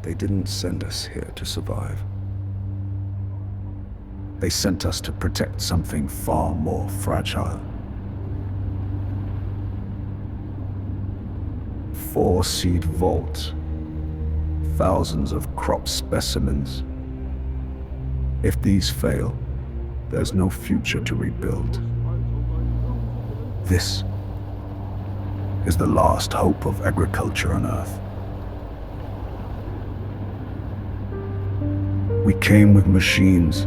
They didn't send us here to survive. They sent us to protect something far more fragile. 4 seed vaults. Thousands of crop specimens. If these fail, there's no future to rebuild. This is the last hope of agriculture on Earth. We came with machines,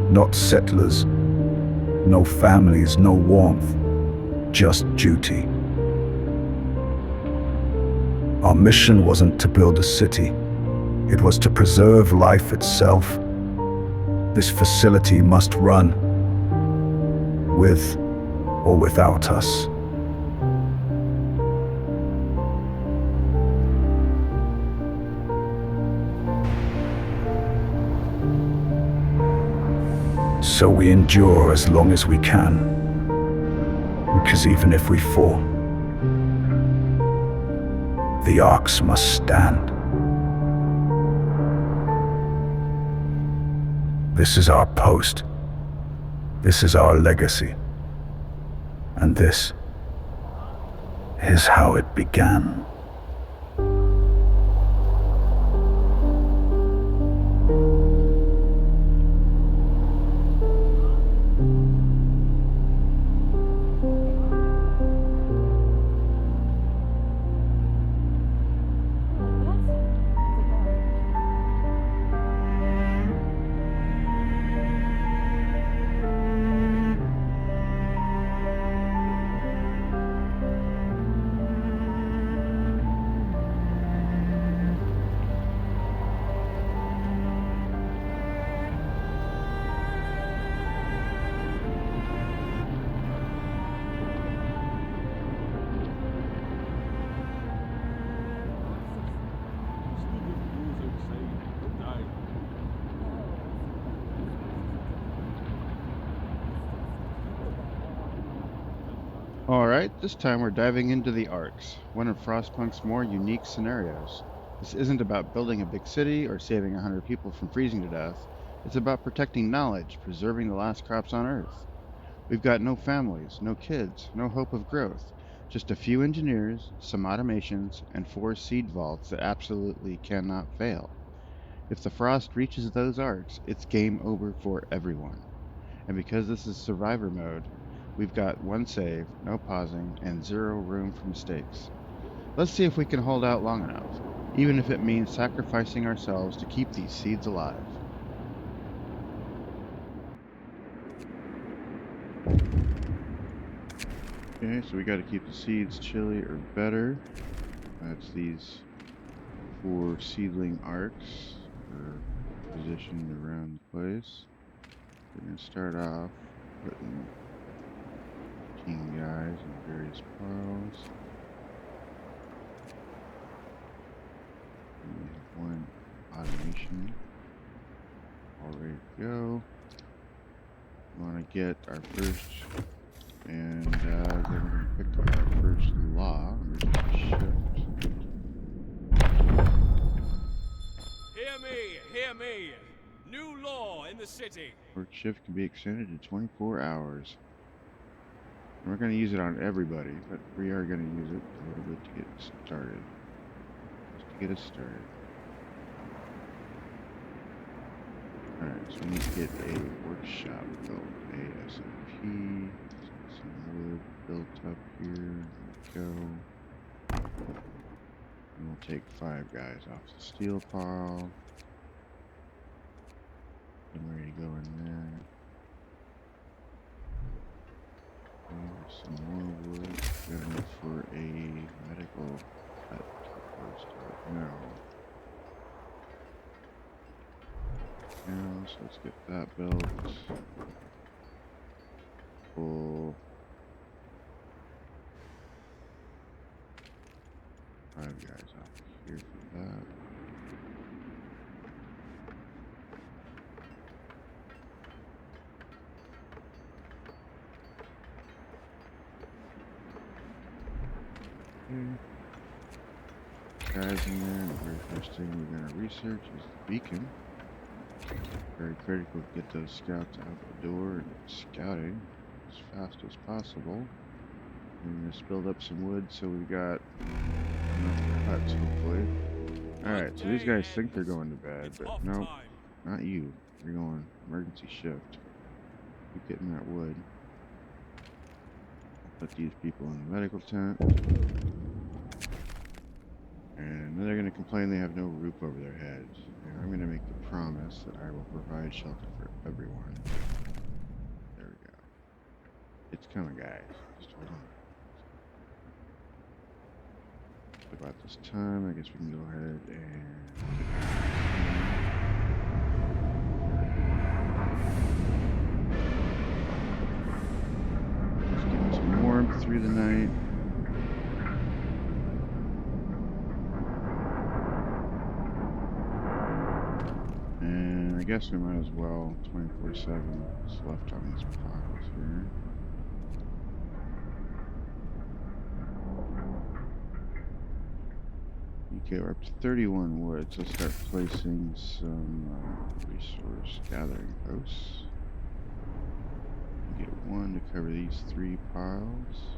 not settlers. No families, no warmth, just duty. Our mission wasn't to build a city. It was to preserve life itself. This facility must run, with or without us. So we endure as long as we can, because even if we fall, the ARKS must stand. This is our post. This is our legacy. And this is how it began. Alright, this time we're diving into the ARKS, one of Frostpunk's more unique scenarios. This isn't about building a big city or saving 100 people from freezing to death. It's about protecting knowledge, preserving the last crops on Earth. We've got no families, no kids, no hope of growth. Just a few engineers, some automations, and 4 seed vaults that absolutely cannot fail. If the frost reaches those ARKS, it's game over for everyone. And because this is survivor mode, we've got 1 save, no pausing, and 0 room for mistakes. Let's see if we can hold out long enough, even if it means sacrificing ourselves to keep these seeds alive. Okay, so we gotta keep the seeds chilly or better. That's these 4 seedling ARKS are positioned around the place. We're gonna start off putting king guys in various piles. We have 1 automation all ready to go. We want to get our first, and then we're going to pick up our first law. We're just a shift. Hear me! New law in the city! Work shift can be extended to 24 hours. We're going to use it on everybody, but we are going to use it a little bit to get started. Just to get us started. Alright, so we need to get a workshop built. ASAP. Some wood built up here. There we go. And we'll take 5 guys off the steel pile. I'm ready to go in there. There's some more wood. We're gonna look for a medical hut first right now. So let's get that built. Pull 5 guys off here for that. guys in there. And the very first thing we're going to research is the beacon. Very critical to get those scouts out the door and scouting as fast as possible. We're going to build up some wood so we got enough huts, hopefully. Alright, so these guys think they're going to bed, but nope, not you. You're going emergency shift. Keep getting that wood. Put these people in the medical tent. And then they're going to complain they have no roof over their heads. And I'm going to make the promise that I will provide shelter for everyone. There we go. It's coming, guys. Just hold on. About this time, I guess we can go ahead and... Just give me some warmth through the night. And I guess we might as well 24/7 what's left on these piles here. Okay, we're up to 31 wood, so let's start placing some resource gathering posts. Get one to cover these 3 piles.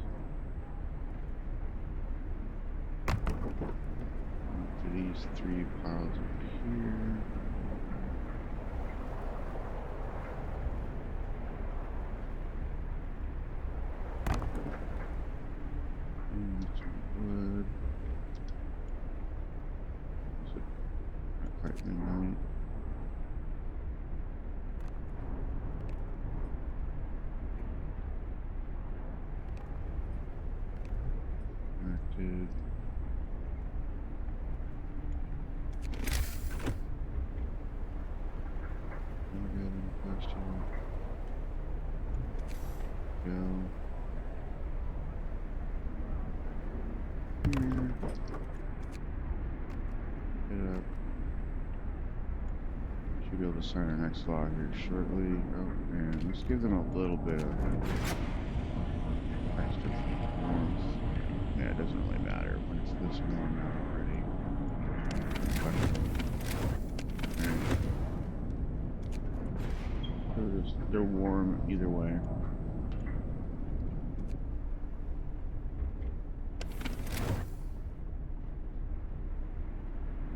To these 3 piles up here. And some wood. Quite midnight. Connected. Go. Here. Get up. Should be able to sign our next law here shortly. Oh, and let's give them a little bit of extra warmth. Yeah, it doesn't really matter when it's this warm out already. They're warm either way.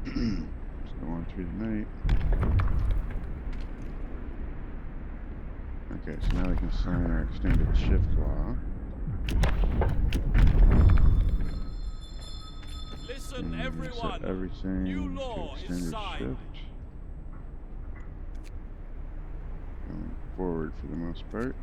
Just go on through the night. Okay, so now we can sign our extended shift law. Listen, and everyone. Set everything New to law is extended signed. shift. Going forward for the most part.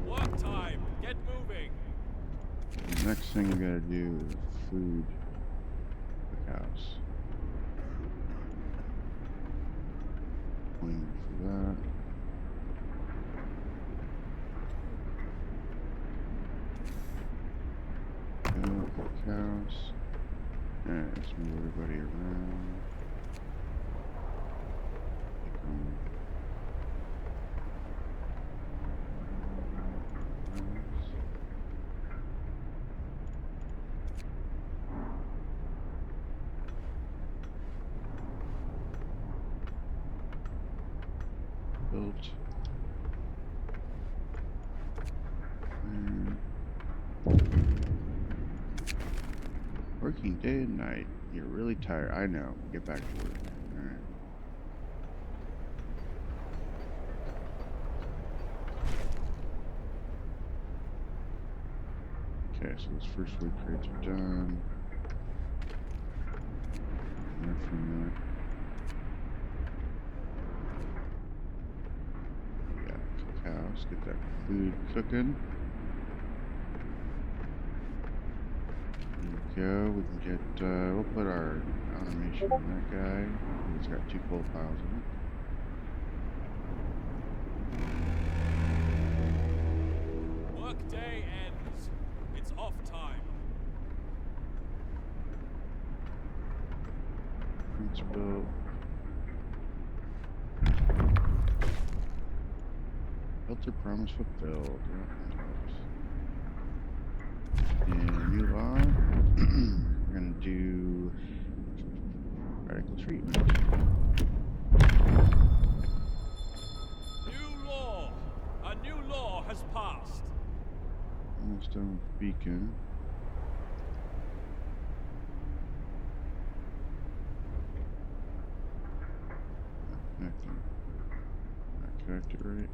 Work time. Get moving. The next thing we gotta do is food cookhouse. Waiting for that. Cookhouse. Alright, let's move everybody around. Built. And working day and night. You're really tired. I know. Get back to work. Alright. Okay, so those first wood crates are done. And from that. Let's get that food cooking. There we go. We can get, we'll put our automation on that guy. He's got 2 coal piles in it. Workday ends. It's off time. Principal. Filter promise fulfilled. And new law. We're gonna do radical treatment. New law. A new law has passed. Almost done with beacon. Not connected right.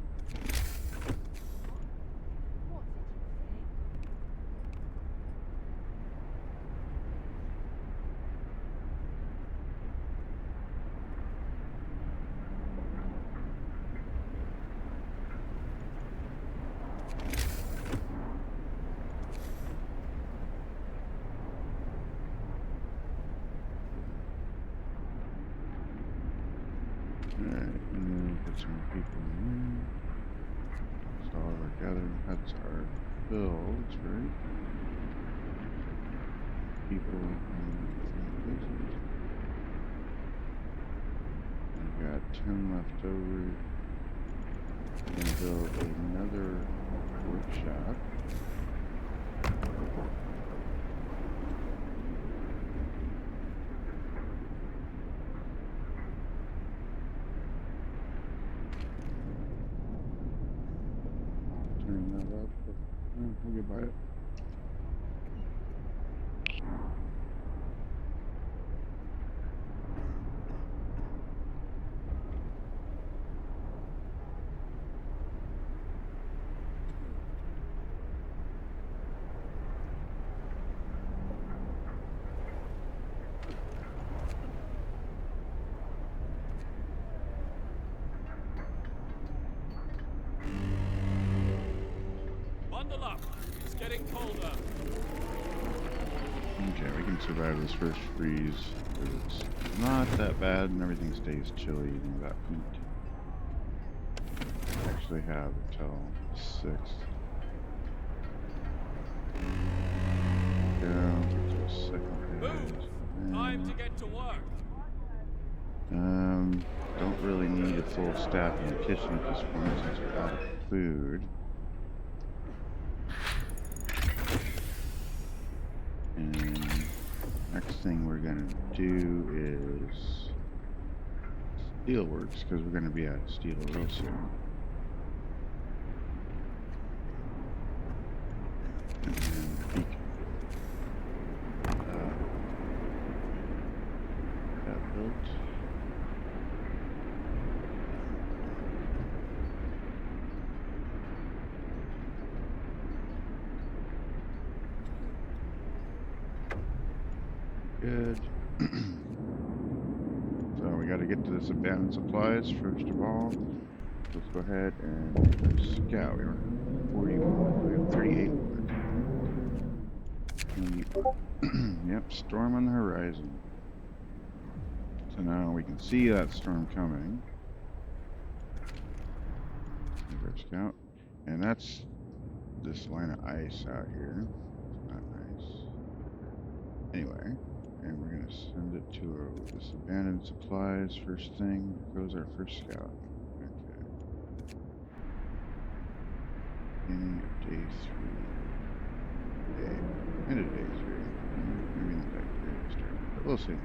Alright, and then put some people in. So all our gathering huts are filled, right? People in places. I've got 10 left over. I'm gonna build another workshop. Turn that up. We'll get by it. Bundle up. It's getting colder. Okay, we can survive this first freeze. It's not that bad and everything stays chilly even without heat. I actually have until 6th. Go to the second Move. Time to get to work. Don't really need a full staff in the kitchen at this point since we're out of food. And next thing we're gonna do is steelworks because we're gonna be out of steel real soon. And then beacon. That built. Good. So we got to get to this abandoned supplies first of all. Let's go ahead and scout. We have 41. We have 38. Yep, storm on the horizon. So now we can see that storm coming. There's our scout. And that's this line of ice out here. Not nice. Anyway. And we're going to send it to this abandoned supplies first thing. There goes our first scout. Okay. Beginning of day 3. End of day 3. Maybe not that great of a start, but we'll see.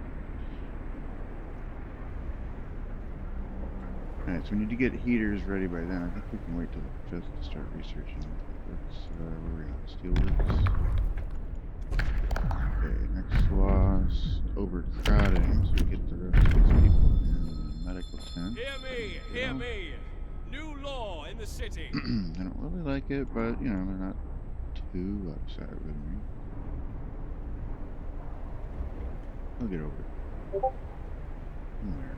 Alright, so we need to get heaters ready by then. I think we can wait till the 5th to start researching. Let's, where are we at? Steelworks. Okay, next laws, overcrowding, so we get the rest of these people in the medical tent. Hear me. New law in the city. I don't really like it, but, you know, they're not too upset with me. I'll get over it. There.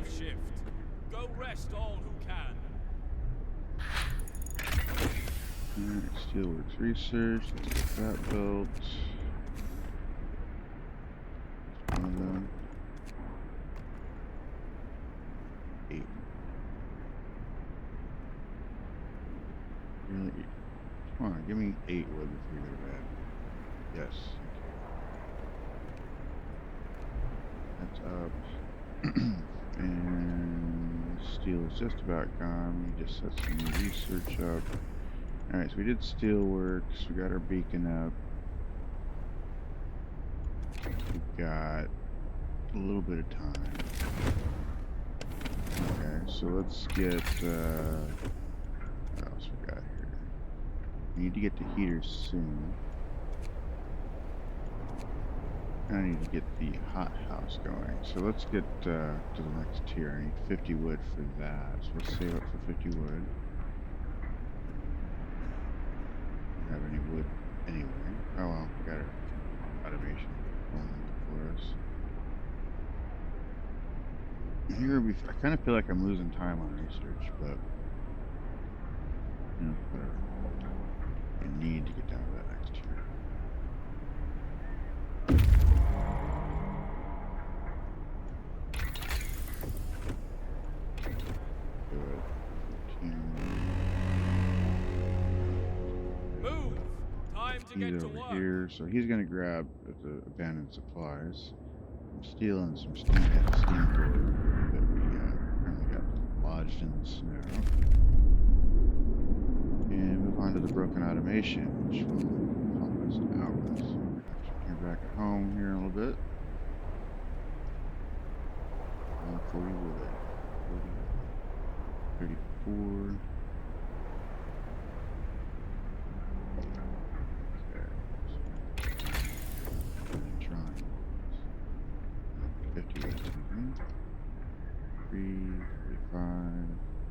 of shift. Go rest all who can. Alright, Steelworks Research, let's get that built. One of them. 8. Really? Come on, give me 8 wood before we go to bed. Yes. That's up. And steel is just about gone. We just set some research up. Alright, so we did steelworks. We got our beacon up. We got a little bit of time. Okay, so let's get, what else we got here? We need to get the heaters soon. I need to get the hot house going. So let's get to the next tier. I need 50 wood for that. So let's save up for 50 wood. Don't have any wood anyway. Oh well, we got our automation going for us. Here I kind of feel like I'm losing time on research, but you know, whatever. We need to get down to that next tier. Move! Time to He's get to over work. here, so he's gonna grab the abandoned supplies. I'm stealing some steam core that we currently got lodged in the snow. And move on to the broken automation, which will help us out. So we're back at home here in a little bit. 140 wood. 34. Drawing. 50 wood. 3, 45,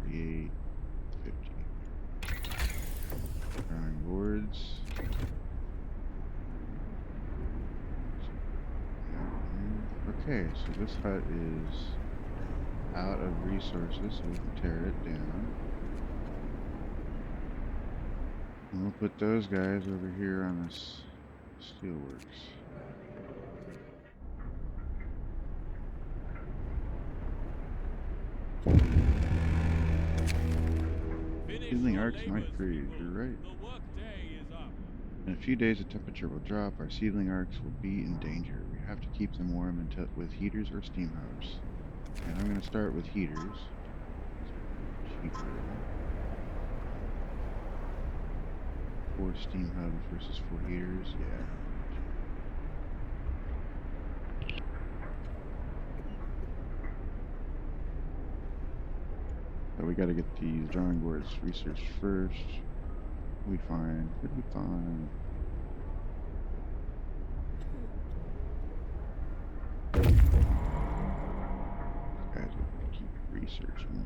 48, 50. Drawing boards. Okay, so this hut is out of resources, so we can tear it down. And we'll put those guys over here on this steelworks. Seedling arcs might freeze, you're right. The workday is up. In a few days the temperature will drop, our seedling arcs will be in danger. We have to keep them warm until with heaters or steam hubs. And I'm going to start with heaters. Cheaper. 4 steam hubs versus 4 heaters, yeah. But we got to get these drawing boards researched first. We'll be fine. We'll be fine. Guys, we keep researching.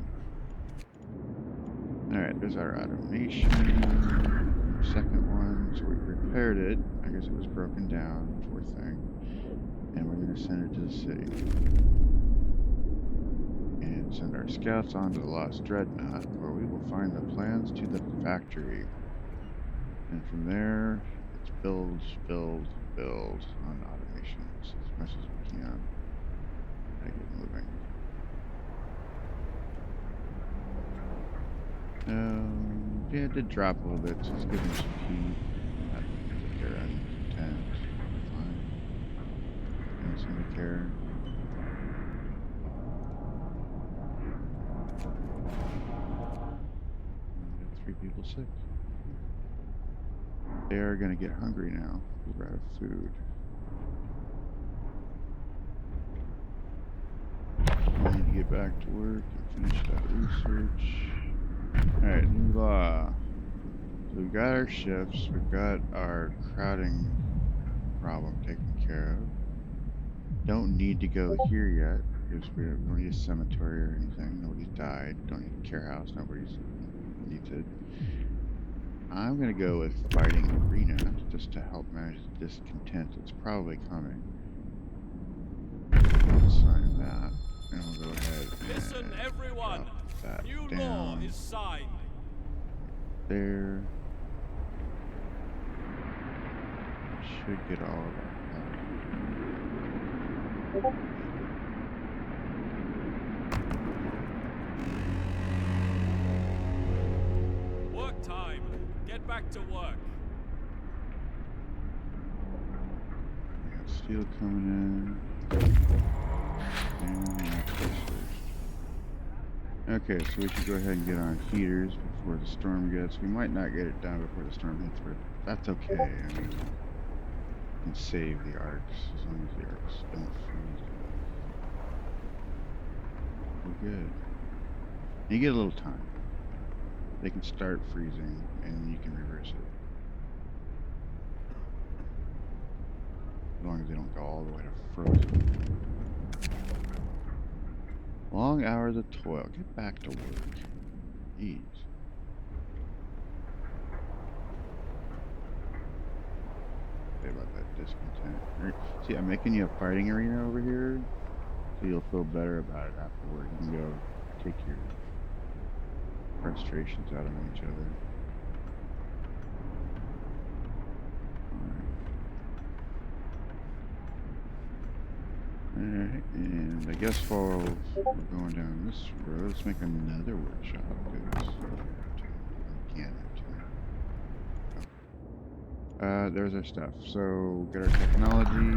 Alright, there's our automation. Second one. So we repaired it. I guess it was broken down, poor thing. And we're going to send it to the city. And send our scouts on to the lost Dreadnought, where we will find the plans to the factory. And from there, it's build, build, build on automations as much as we can. I get moving. Yeah, it did drop a little bit, so let's give them some heat. I don't think they're uncontent. Fine. And some care. 3 people sick. They are going to get hungry now. We're out of food. We need to get back to work and finish that research. Alright, new law. So we've got our shifts, we've got our crowding problem taken care of. Don't need to go here yet, because we don't need a cemetery or anything. Nobody's died. Don't need a care house. Nobody's needs it. I'm going to go with fighting arena, just to help manage the discontent that's probably coming. Assign that. And we'll go ahead and Listen, everyone. drop that New law down is signed. there. Should get all of that. Work time. Get back to work. We got steel coming in. And natural surge. Okay, so we should go ahead and get on heaters before the storm gets. We might not get it done before the storm hits, but that's okay. I mean, we can save the arcs as long as the arcs don't freeze. We're good. You get a little time. They can start freezing, and you can reverse it. As long as they don't go all the way to frozen. Long hours of toil. Get back to work. Jeez. Say about that discontent. See, I'm making you a fighting arena over here, so you'll feel better about it afterward. You can go take your frustrations out on each other. Alright, and I guess while we're going down this road, let's make another workshop, because we can't have two. There's our stuff. So, get our technology,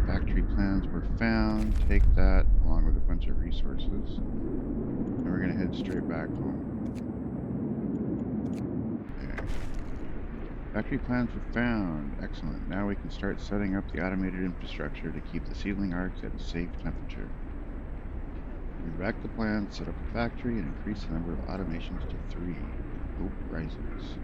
factory plans were found, take that along with a bunch of resources, and we're going to head straight back home. Okay. Factory plans were found. Excellent. Now we can start setting up the automated infrastructure to keep the seedling arcs at a safe temperature. Bring back the plan, set up a factory, and increase the number of automations to 3. Hope rises.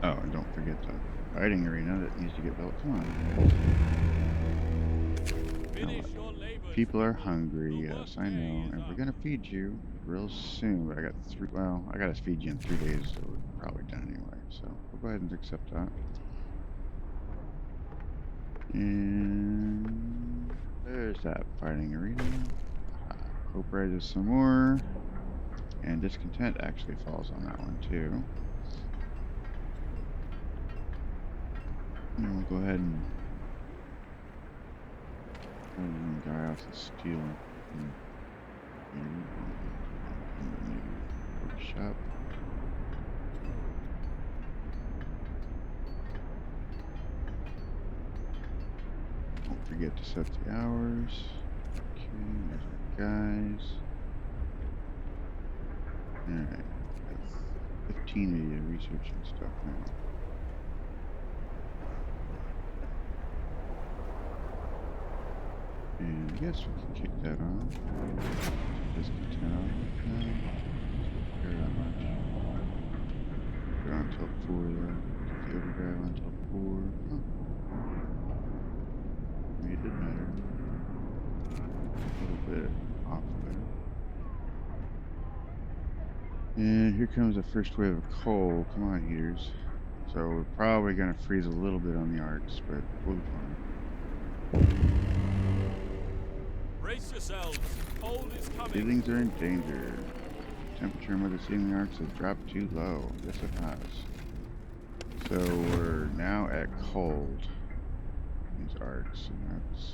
Oh, and don't forget the fighting arena that needs to get built. Come on. Finish your labors. People are hungry, yes, I know, and we're gonna feed you real soon, but I got I gotta feed you in 3 days, so we're probably done anyway, so we'll go ahead and accept that. And there's that fighting arena. Hope rises some more, and discontent actually falls on that one too. And we'll go ahead and guy off the steel workshop. Don't forget to set the hours. Okay, there's our guys. Alright, 15 of you researching stuff now. And I guess we can kick that on. Discontent on. No, care that much. Put it on until 4 though. Keep the overdrive on until 4. Oh. Maybe it did matter. A little bit off there. And here comes the first wave of coal. Come on, heaters. So we're probably going to freeze a little bit on the arcs, but we'll be fine. Brace yourselves. Cold is coming. Ceilings are in danger. Temperature with the ceiling arcs has dropped too low. Yes, it has. So we're now at cold. These arcs, and that's.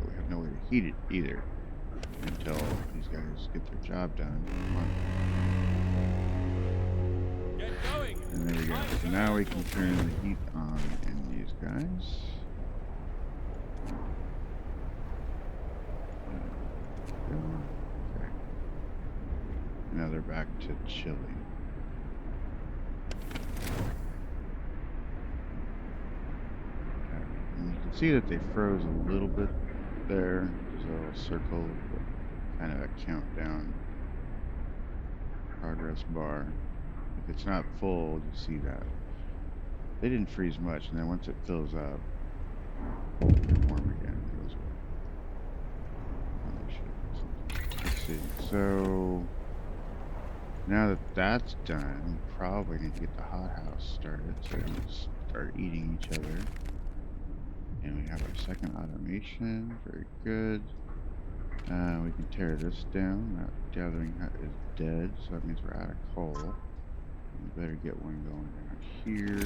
We have no way to heat it either until these guys get their job done. Come on. Get going. And there we go. So now we can turn the heat on in these guys. Okay. Now they're back to chilly. Okay. And you can see that they froze a little bit there. There's a little circle, kind of a countdown progress bar. If it's not full, you see that. They didn't freeze much, and then once it fills up, they're warm again. It goes away. Let's see. So Now that that's done, we probably need to get the hothouse started so we can start eating each other. And we have our second automation. Very good. We can tear this down. That gathering hut is dead, so that means we're out of coal. We better get one going down here.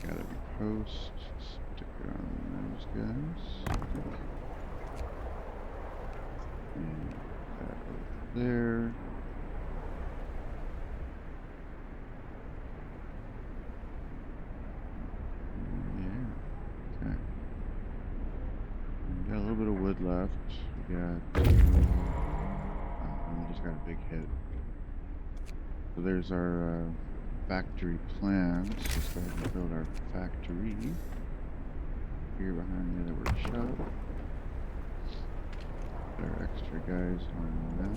Gathering post. Stick it on those guys. And that over there. Yeah. Okay. We got a little bit of wood left. We got. We just got a big hit. So there's our factory plans. Let's go ahead and build our factory here behind the other workshop. Put our extra guys on that.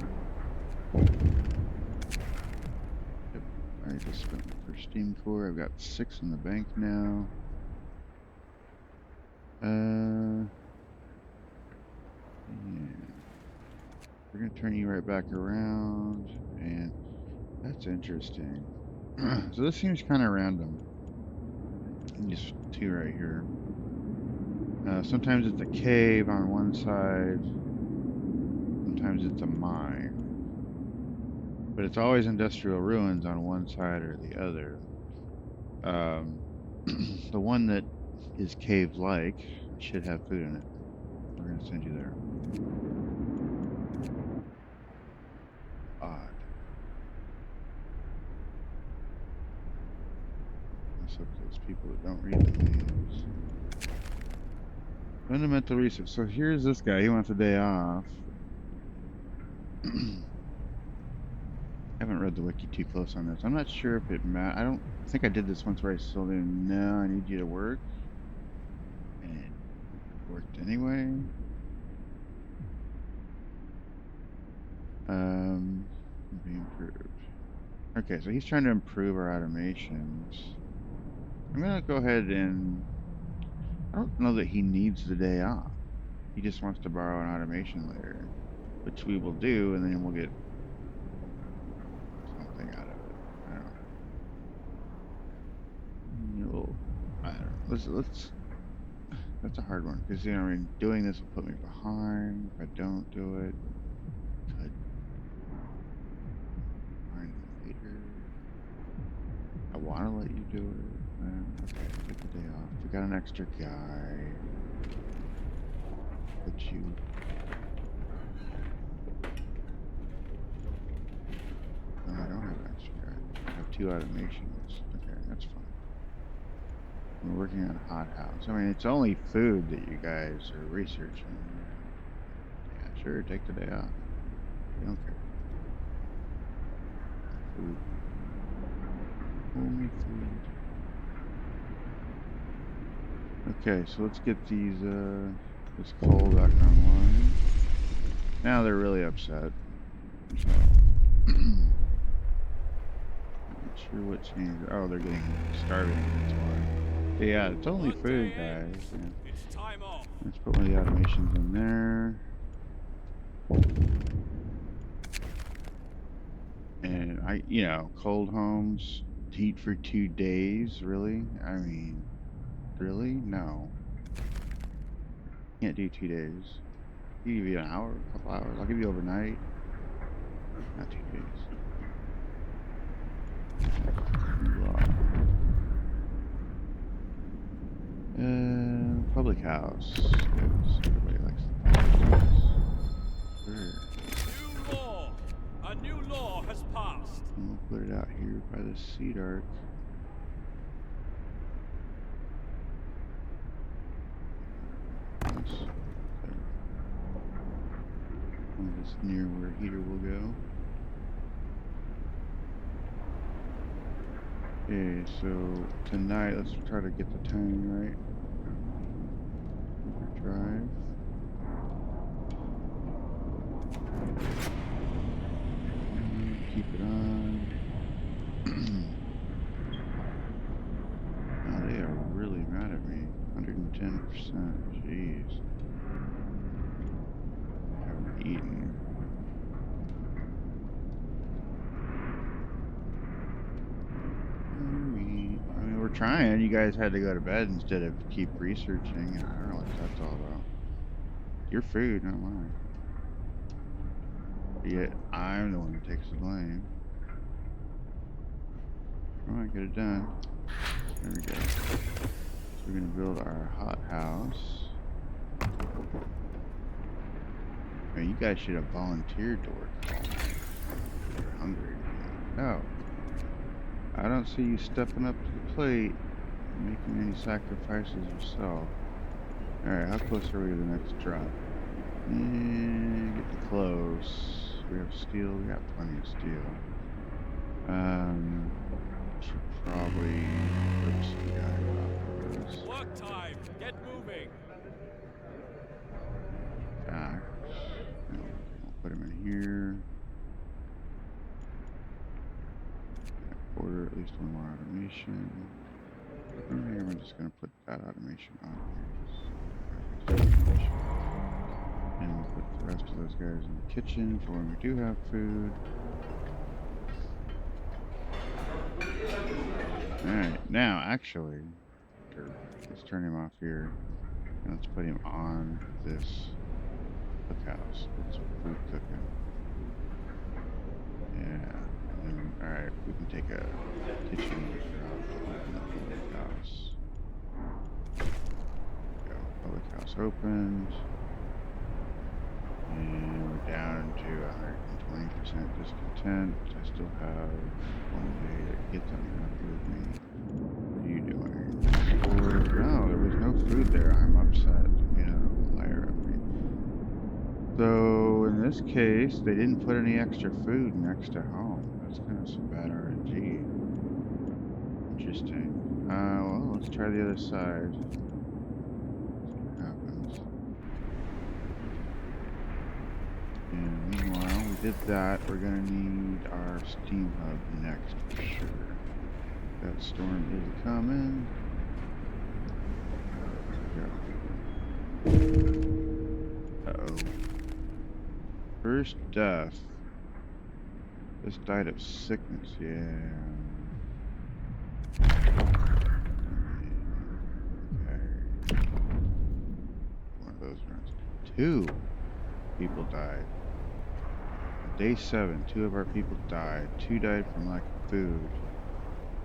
Yep. I just spent my first steam core. I've got 6 in the bank now. Yeah. We're gonna turn you right back around, and that's interesting. So this seems kind of random. Just 2 right here. Sometimes it's a cave on one side. Sometimes it's a mine. But it's always industrial ruins on one side or the other. The one that is cave-like should have food in it. We're gonna send you there. Odd. What's up to those people that don't read the names? Fundamental research. So here's this guy. He wants a day off. I haven't read the wiki too close on this. I'm not sure if it matters. I think I did this once where I told him, no, I need you to work. And it worked anyway. Be improved. Okay, so he's trying to improve our automations. I'm gonna go ahead and... I don't know that he needs the day off. He just wants to borrow an automation later, which we will do, and then we'll get something out of it. I don't know. I don't know. Let's. That's a hard one because I mean, doing this will put me behind if I don't do it. Could find later. I want to let you do it. Okay, take the day off. We got an extra guy. Put you. No, I don't have an extra guy. I have 2 automations. Okay, that's fine. We're working on a hothouse. I mean, it's only food that you guys are researching. Yeah, sure, take the day off. I don't care. Food. Only food. Okay, so let's get these, this coal back online. Now they're really upset. So, not sure what changed. Oh, they're getting starving, that's why. Yeah, it's only food, guys. Yeah. It's time off. Let's put one of the automations in there. And cold homes, heat for 2 days, really? I mean, really? No. Can't do 2 days. I'll give you an hour, a couple hours. I'll give you overnight. Not 2 days. Public house. Everybody likes the public house. Sure. New law. A new law has passed. And we'll put it out here by the seed arc. That's near where heater will go. Okay, so tonight, let's try to get the timing right. Drive. Keep it on. Now they are really mad at me. 110%. Jeez. Haven't eaten. trying. You guys had to go to bed instead of keep researching. I don't know what that's all about. Your food, not mine. Yet I'm the one that takes the blame. Come on, get it done. There we go. So we're gonna build our hot house. Man, you guys should have volunteered to work. You're hungry. No. I don't see you stepping up to the plate and making any sacrifices yourself. Alright, how close are we to the next drop? Getting close. We have steel, we got plenty of steel. Should probably put some guy off this. Work time. Get moving. Back. I'll put him in here. Order at least one more automation. Maybe we're just gonna put that automation on here. And we'll put the rest of those guys in the kitchen for when we do have food. Alright, now actually, let's turn him off here. And let's put him on this cookhouse. It's food cooking. Yeah. Alright, we can take a kitchen open up the public house. There we go. Public house opened. And we're down to 120% discontent. I still have one day that gets unhappy with me. What are you doing? No, there was no food there. I'm upset. You know, liar of me. So in this case, they didn't put any extra food next to home. That's kind of some bad RNG. Interesting. Well, let's try the other side. See what happens. And meanwhile, we did that. We're gonna need our steam hub next for sure. That storm is coming. There we go. Uh-oh. First death. This died of sickness, yeah. Okay. One of those runs. 2 people died. Day 7, 2 of our people died. 2 died from lack of food.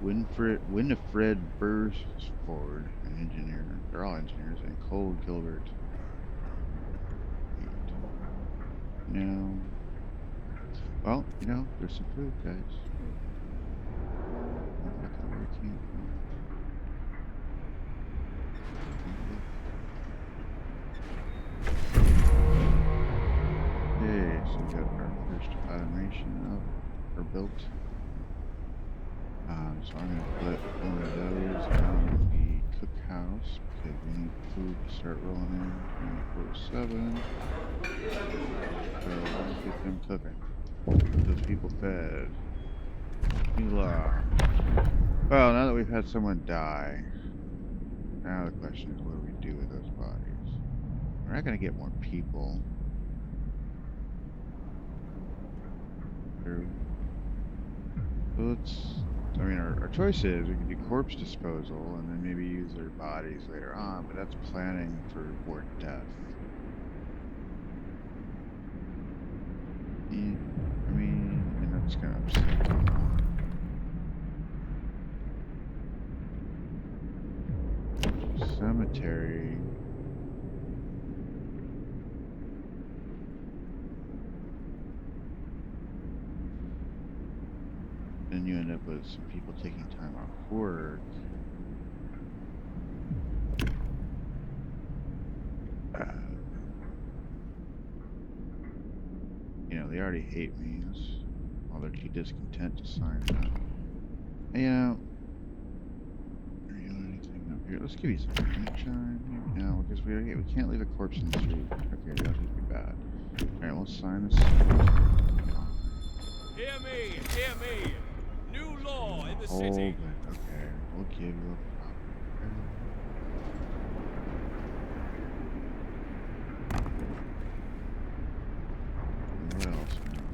Winifred Bursford, an engineer. They're all engineers. And Cole Gilbert. 8. No. Well, you know, there's some food, guys. Okay, so we got our first automation up, or built. So I'm going to put one of those on the cookhouse, because we need food to start rolling in 24/7. So let's get them cooking. Those people fed. New law. Well, now that we've had someone die, now the question is, what do we do with those bodies? We're not going to get more people. I mean, our choice is we can do corpse disposal and then maybe use their bodies later on, but that's planning for more death. Yeah, I mean, and that's kind of upset. Cemetery. Then you end up with some people taking time off work. You know, they already hate me. Well, they're too discontent to sign up. And, you know, are you doing anything up here? Let's give you some sunshine. Maybe now, because we can't leave a corpse in the street. Okay, that would be bad. Alright, we'll sign this. Hear me, hear me. New law in the Hold city. it. Okay, we'll give you a what else now?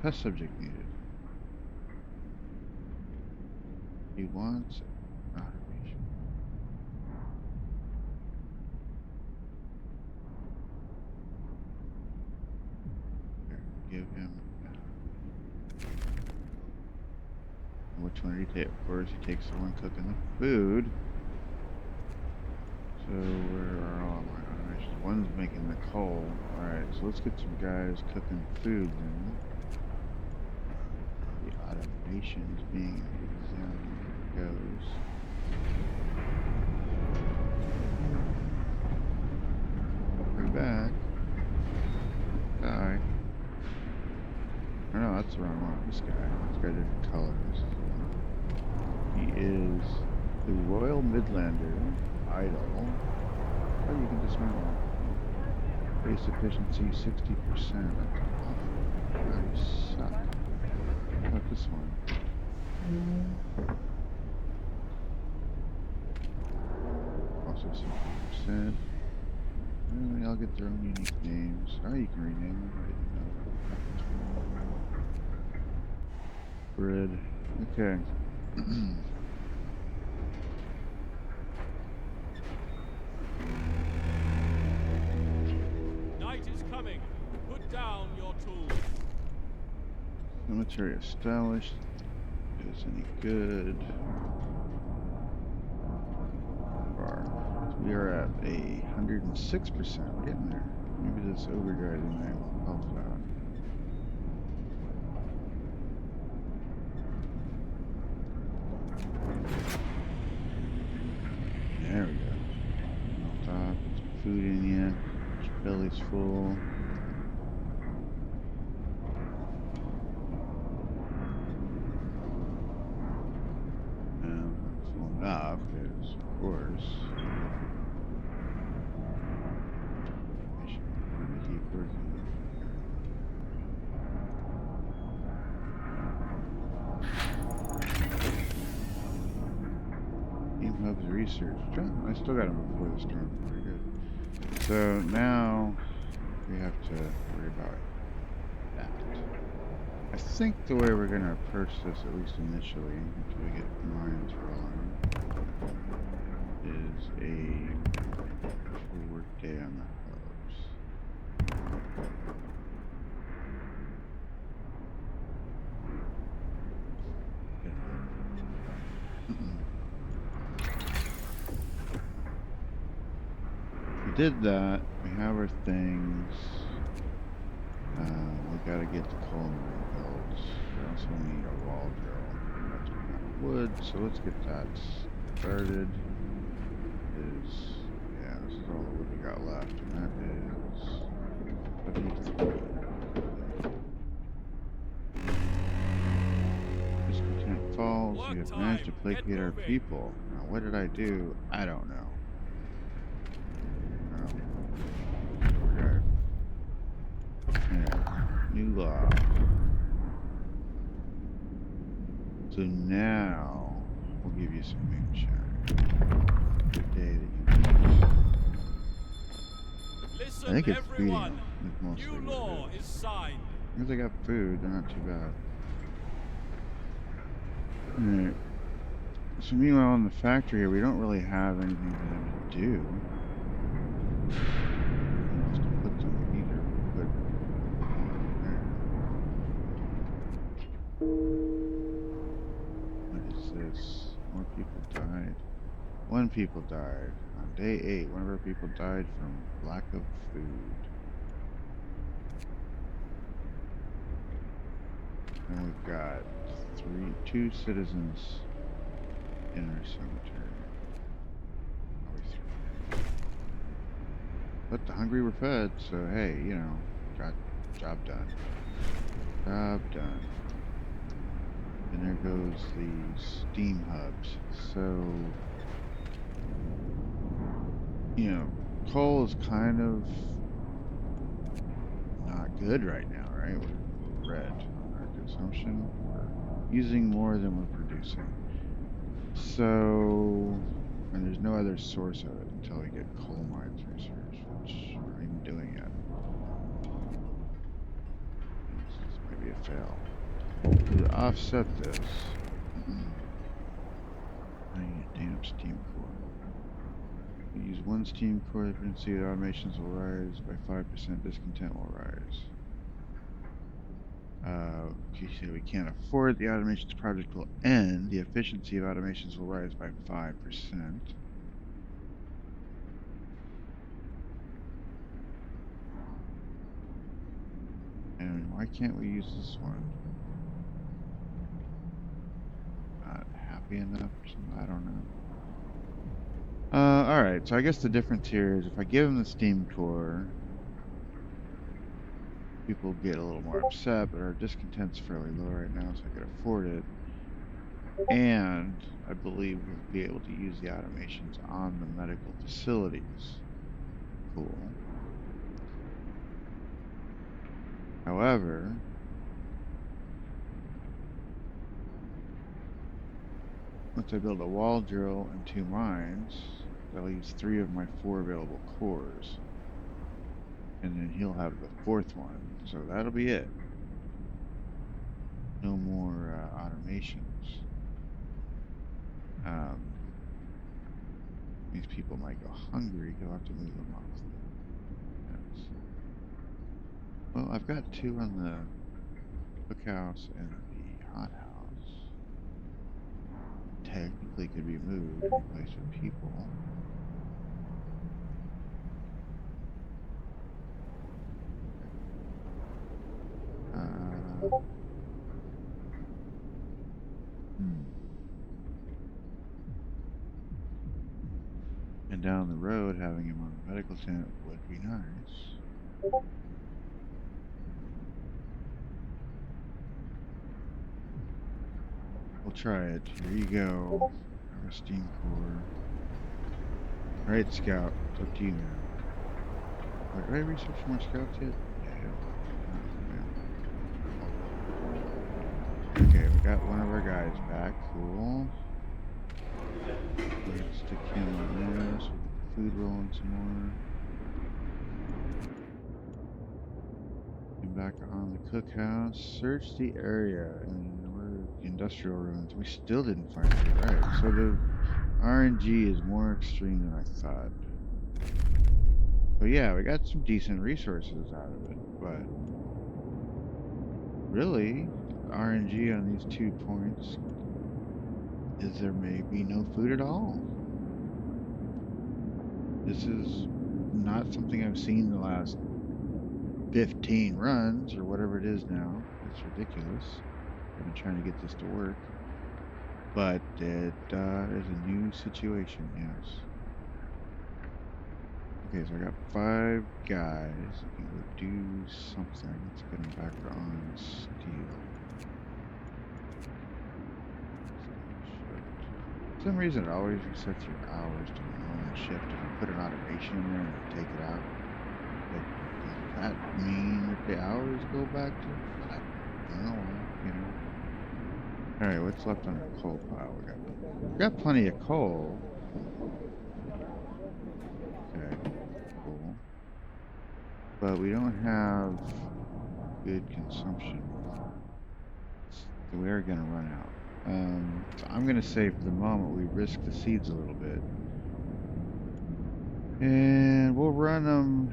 Test subject needed. He wants opportunity. Of course, he takes the one cooking the food. So where are all my automations? One's making the coal. Alright, so let's get some guys cooking food then. The automations being examined goes. We're back. Die. Oh no, that's the wrong one. This guy. This guy different colors. He is the Royal Midlander Idol. Oh, you can dismantle him. Base efficiency 60%. God, you suck. How about this one? Also 60%. They all get their own unique names. Oh, you can rename them. I didn't know. Bread. Okay. Night is coming. Put down your tools. Cemetery established. Is any good? Bar. So we are at 106%. We're getting there. Maybe this overdriving may help out. There we go. On top, put some food in you. Your belly's full. Full enough, because of course. I should keep working. Team Hub's research. I still got him before the storm. Very good. So now we have to worry about that. I think the way we're going to approach this, at least initially, until we get mines rolling, is a full work day on the hubs. We did that. We have our things. We gotta get the coal mine built. We also need a wall drill. That's wood, so let's get that started. Yeah, this is all the wood we got left, and that is 73. Discontent Falls. We have managed to placate our people. Now, what did I do? I don't know. New law. So now we'll give you some moonshine. Good day that you Listen, I think it's feeding everyone. them. It's mostly New what law it is signed. Because they got food, they're not too bad. Alright. So meanwhile in the factory here, we don't really have anything for them to do. Just to put them either. But what is this? More people died. One people died. On day 8, one of our people died from lack of food. And we've got 2 citizens in our cemetery. But the hungry were fed, so hey, you know, got job done. Job done. And there goes the steam hubs. So, you know, coal is kind of not good right now, right? We're red on our consumption. We're using more than we're producing. So, and there's no other source of it until we get coal mines research, which we're not even doing yet. This might be a fail. To offset this, I need a damn steam core. We use 1 steam core, the frequency of automations will rise by 5%, discontent will rise. You say we can't afford the automations project will end. The efficiency of automations will rise by 5%. And why can't we use this one? Not happy enough or something? I don't know. Alright, so I guess the difference here is if I give them the Steam Core, people get a little more upset, but our discontent's fairly low right now, so I could afford it. And I believe we'll be able to use the automations on the medical facilities. Cool. However, once I build a wall drill and 2 mines, that'll use 3 of my 4 available cores. And then he'll have the 4th one, so that'll be it. No more automations. These people might go hungry, he'll have to move them off the fence. Well, I've got 2 on the cookhouse and the hothouse. Technically could be moved and replaced with people. And down the road, having him on the medical tent would be nice. We'll try it. Here you go. Have a steam core. Alright, Scout. It's up to you now. Wait, did I research more scouts yet? Yeah. Okay, we got one of our guys back. Cool. Let's stick him in there so we get the food rolling some more. And back on the cookhouse. Search the area. And we're industrial ruins. We still didn't find it. Right. So the RNG is more extreme than I thought. So yeah, we got some decent resources out of it, but really, RNG on these 2 points is there may be no food at all. This is not something I've seen the last 15 runs or whatever it is now. It's ridiculous. I've been trying to get this to work, but it is a new situation, yes. Okay, so I got 5 guys. I can go do something. Let's get them back on steel. For some reason, it always resets your hours to the normal shift. If you put an automation in there and take it out, like, does that mean that the hours go back to? I don't know, you know. All right, what's left on our coal pile? We got plenty of coal. Okay. But we don't have good consumption. So we are going to run out. So I'm going to say for the moment we risk the seeds a little bit. And we'll run them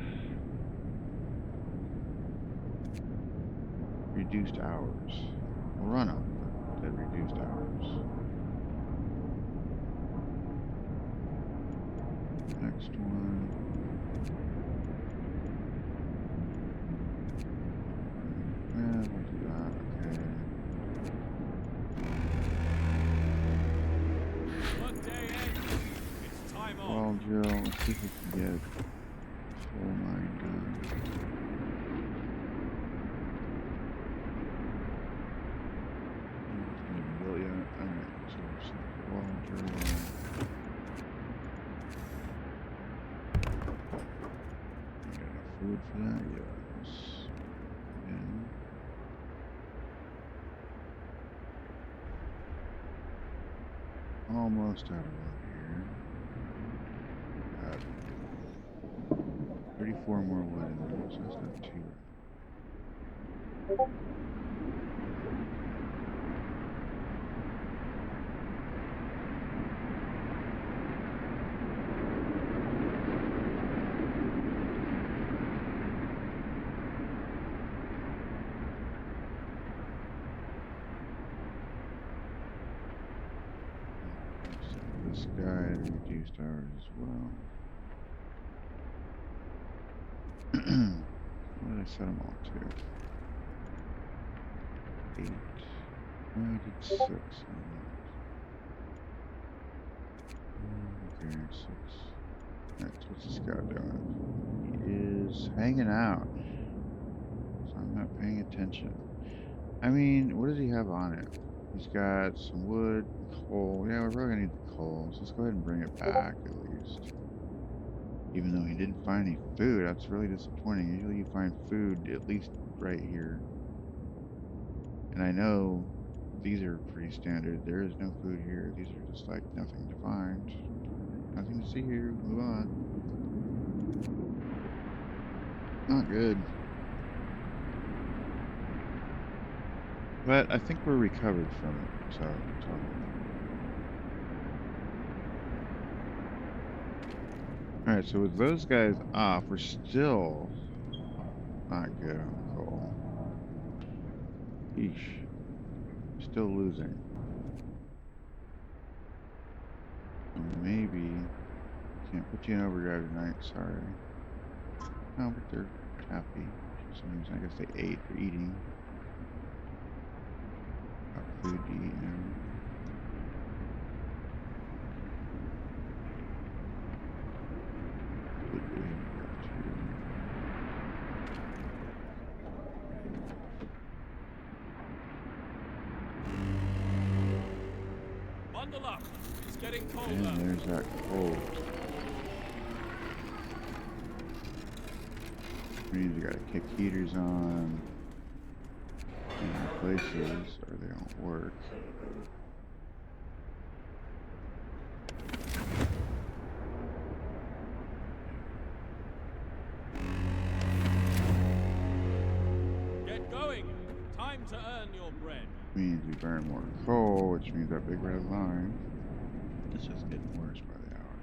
reduced hours. We'll run them, but at reduced hours. Next one. We'll do that, okay. One day ends. It's time off. Wall drill, let's see if we can get full mine done. Alright, so wall drill. Got enough food for that? Yes. And almost out of wood here. Got 34 more wood in there, so that's not too bad. this guy at reduced hours as well. What did I set them all to? 8. I did 6 on that. Okay, 6. Alright, so what's this guy doing? He is hanging out. So I'm not paying attention. I mean, what does he have on it? He's got some wood, coal. Yeah, we're probably gonna need the coal. So let's go ahead and bring it back at least. Even though he didn't find any food, that's really disappointing. Usually you find food at least right here. And I know these are pretty standard. There is no food here. These are just like nothing to find. Nothing to see here. Move on. Not good. But I think we're recovered from it, so it's all good. Alright, so with those guys off, we're still not good on coal. Eesh. Still losing. Maybe can't put you in overdrive tonight, sorry. No, but they're happy. For some reason, I guess they ate. They're eating. Got food to eat now. Bundle up. It's getting colder. And there's that cold. Means you gotta kick heaters on in places or they don't work. Get going. Time to earn your bread. Means we burn more coal, which means that big red line. It's just getting worse by the hour.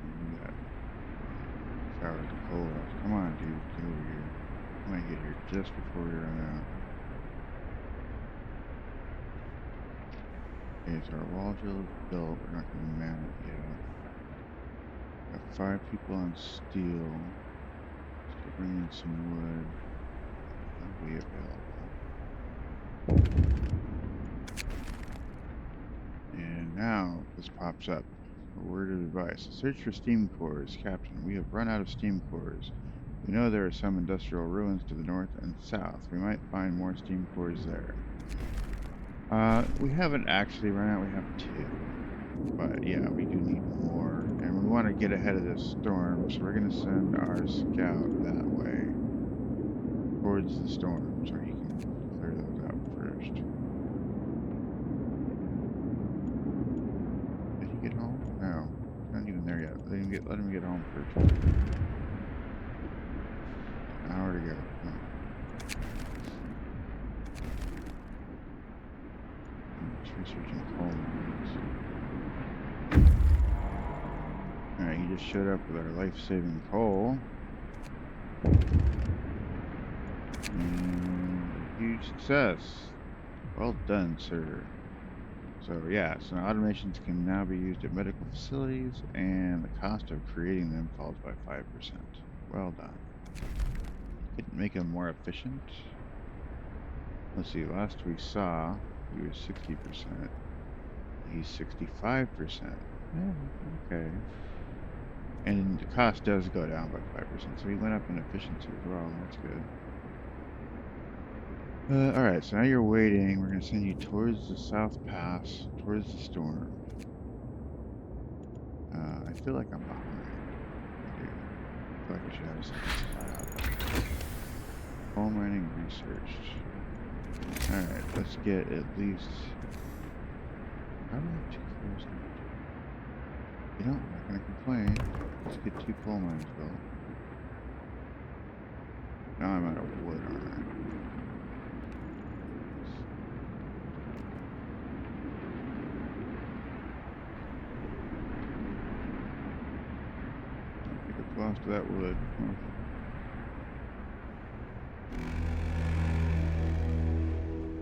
Look at that. 6 hours of coal left. Come on, dude, get over here. I might get here just before we run out. Okay, so our wall drill is built. We're not going to man it yet. Got 5 people on steel. Still bringing some wood. That'll be available. And now this pops up. A word of advice. Search for steam cores. Captain, we have run out of steam cores. We know there are some industrial ruins to the north and south. We might find more steam cores there. We haven't actually run out. We have 2. But yeah, we do need more. And we want to get ahead of this storm, so we're going to send our scout that way. Towards the storm, so he can clear those out first. Did he get home? No. He's not even there yet. Let him get home first. An hour to go. Oh. Just researching coal mines. Alright, he just showed up with our life-saving coal. Huge success. Well done, sir. So yeah, so automations can now be used at medical facilities, and the cost of creating them falls by 5%. Well done. Couldn't make them more efficient. Let's see, last we saw, he was 60%. He's 65%. Yeah, okay. And the cost does go down by 5%, so he went up in efficiency as well. That's good. Alright, so now you're waiting. We're going to send you towards the South Pass, towards the storm. I feel like I'm behind. I do. I feel like I should have something out. Coal mining researched. Alright, let's get at least... How do we have 2 coals now? You know, I'm not going to complain. Let's get 2 coal mines built. Now I'm out of wood, aren't I? Lost that wood. Huh.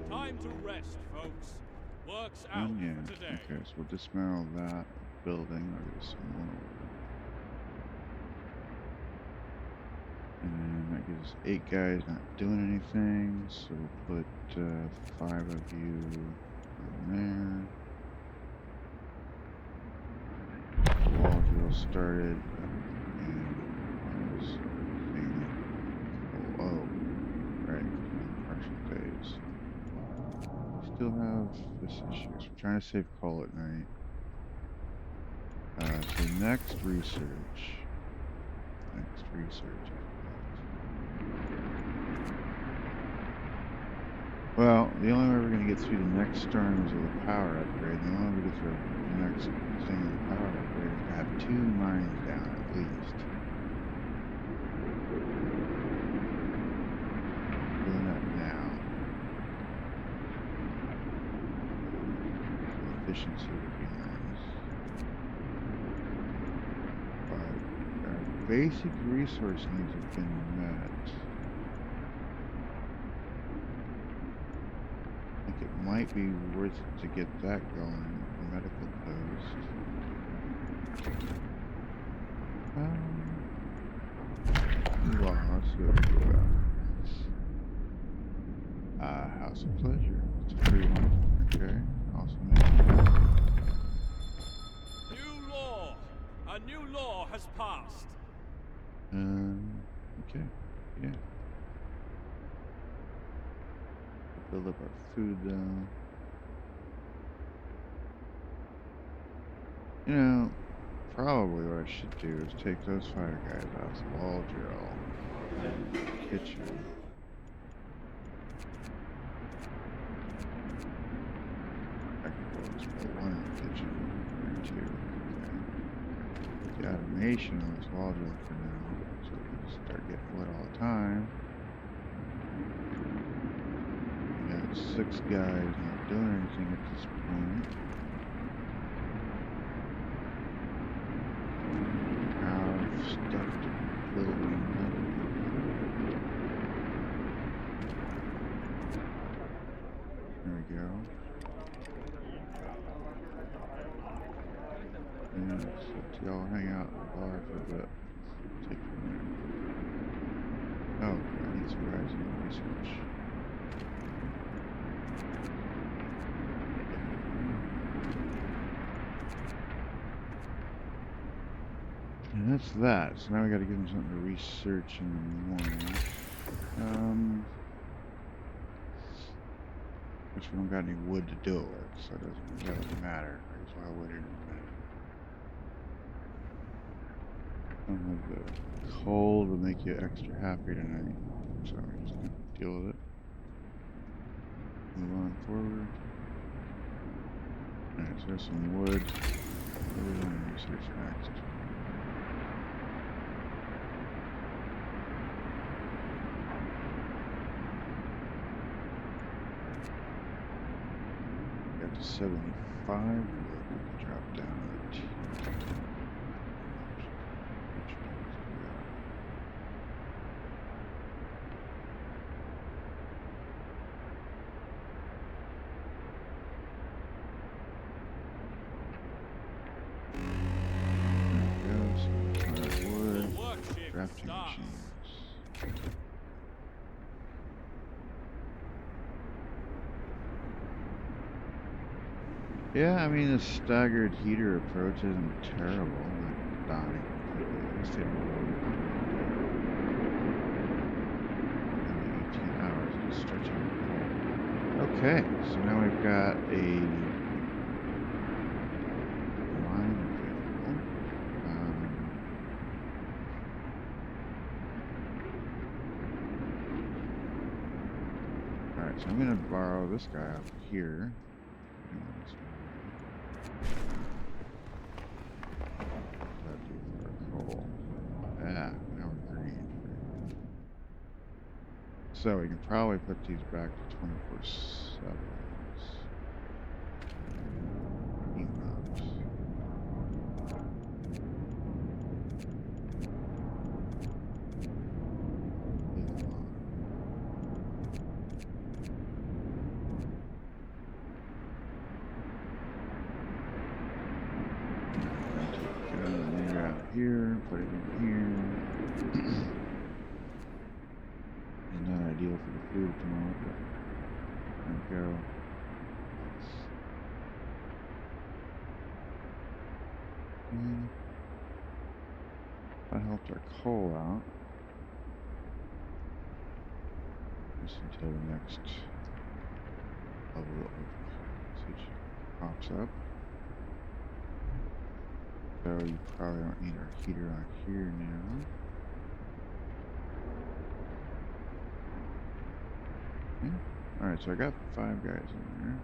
Time to rest, folks. Work's out Yeah. for today. Okay, so we'll dismantle that. building. I'll get some more wood. And then that gives us 8 guys not doing anything, so we'll put 5 of you on there. Wall drill started. Oh, right, partial phase. Still have this issue, so we're trying to save coal at night. So next research. Well, the only way we're going to get through the next storm is with a power upgrade. The only way we get through the next thing with a power upgrade is to have 2 mines down at least. Doing that now. The efficiency would be nice. But our basic resource needs have been met. It might be worth it to get that going. Medical post. Well, let's see what we do about. House of Pleasure. It's a free one. Okay. Awesome. New law! A new law has passed. Okay. Yeah. Build up our food though. You know, probably what I should do is take those fire guys out. Wall drill. Kitchen. I could just put 1 in the kitchen. Or 2. Okay. The automation on this wall drill for now. So we can start getting wood all the time. 6 guys not doing anything at this point. Have stuff to build in. There we go. And so y'all hang out in the bar for a bit. Take from there. Oh, I need some guys in research. And that's that. So now we got to give them something to research in the morning. Which we don't got any wood to do it with, so it doesn't really matter. I guess I'll wait in a minute. I don't have the coal to make you extra happy tonight, so we're just gonna deal with it. Move on forward. Alright, so there's some wood. What do we want to research next? Got to 75 wood. We can drop down to crafting machines. Yeah, I mean the staggered heater approach isn't terrible. Not dying. At least they don't worry. 18 hours just stretching. Okay, so now we've got a line available. Alright, so I'm gonna borrow this guy out here. Yeah, now we're green. So we can probably put these back to 24/7. put it in here. It's not ideal for the food at the moment, but there we go. That helped our coal out. Just until the next level of usage pops up. So you probably don't need our heater on here now. Okay. Alright, so I got 5 guys in there.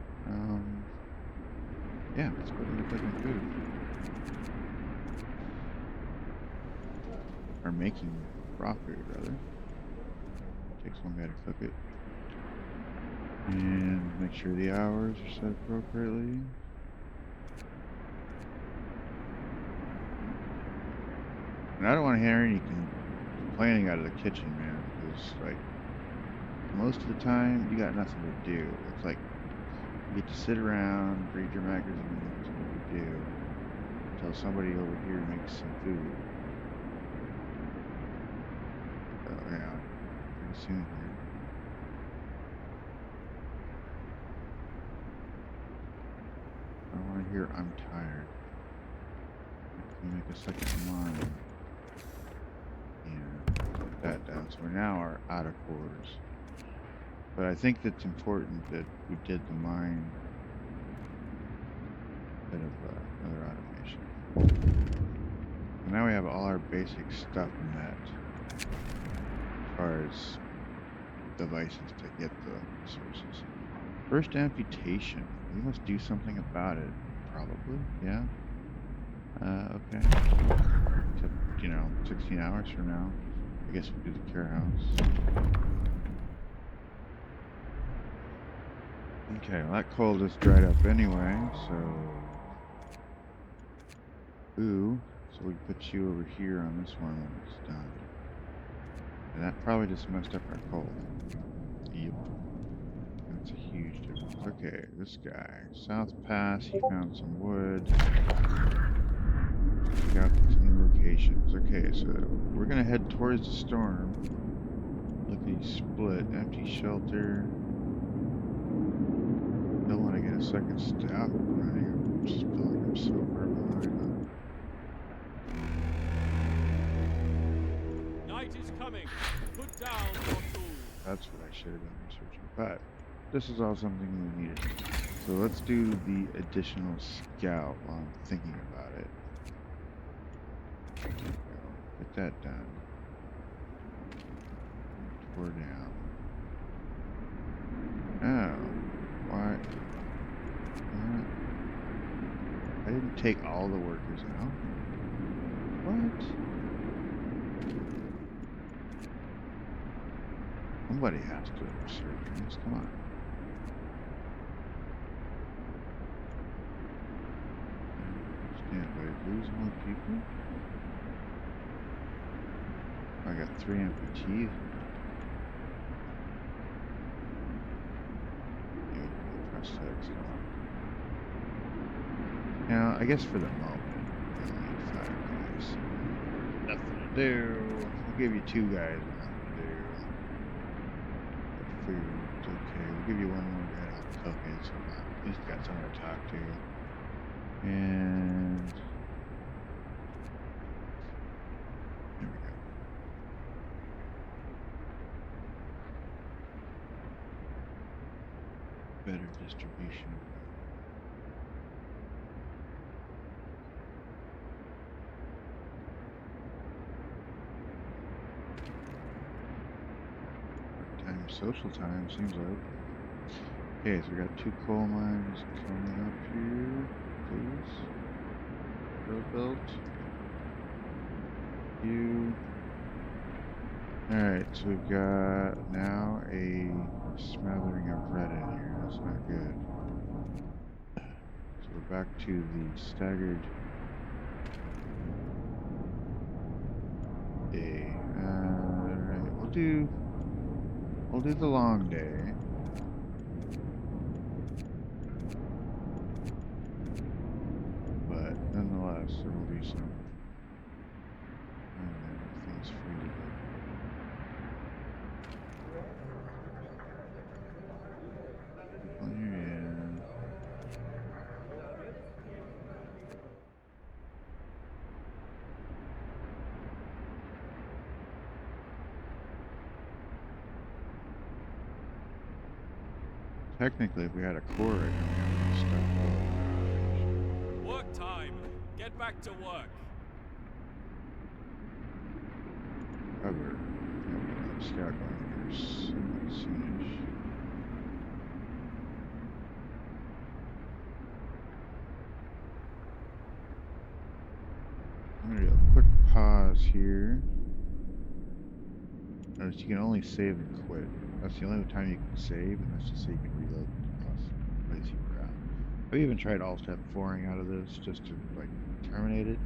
Yeah, let's put them to cooking food. Or making raw food, rather. Takes one guy to cook it. And make sure the hours are set appropriately. And I don't want to hear any complaining out of the kitchen, man, because, like, most of the time, you got nothing to do. It's like, you get to sit around, read your magazines, what you do, until somebody over here makes some food. So, yeah, pretty soon here. I don't want to hear I'm tired. Let me make a second line. And put that down. So we now are out of quarters. But I think that's important that we did the mine instead of another automation. So now we have all our basic stuff met as far as devices to get the resources. First amputation. We must do something about it. Probably, yeah. Okay. Except, 16 hours from now, I guess we'll do the care house. Okay, well that coal just dried up anyway, so... Ooh, so we put you over here on this one when it's done. And that probably just messed up our coal. Yep. That's a huge difference. Okay, this guy. South Pass, he found some wood. Check out these new locations. Okay, so we're gonna head towards the storm. Look, split. Empty shelter. Don't want to get a second stab running. I'm just feeling I'm so far behind. Night is coming. Put down your tools. That's what I should have done researching. But this is all something we needed. So let's do the additional scout while I'm thinking about it. There we go. Get that done. Tore down. Oh. Why? I didn't take all the workers out. What? Somebody has to have surgeons. Come on. Stand by. Lose more people? I got 3 amputees. Prosthetics. Now, I guess for the moment, we only need 5 guys. Nothing to do. We'll give you 2 guys. Nothing to do. But food's okay. We'll give you 1 more guy to cook it, so at least got someone to talk to. And there we go. Better distribution. Time, social time, seems like. Okay, so we got 2 coal mines coming up here, please. Road built. You. Alright, so we've got now a smattering of red in here. That's not good. So we're back to the staggered day. Alright, we'll do the long day. But nonetheless, there will be some Technically, if we had a core right now, we would stop building. Work time. Get back to work. However, yeah, scout going here soonish. I'm gonna do a quick pause here. Notice you can only save and quit. That's the only time you can save, and that's just so you can reload the place you were at. I've even tried Alt F4ing out of this just to like terminate it.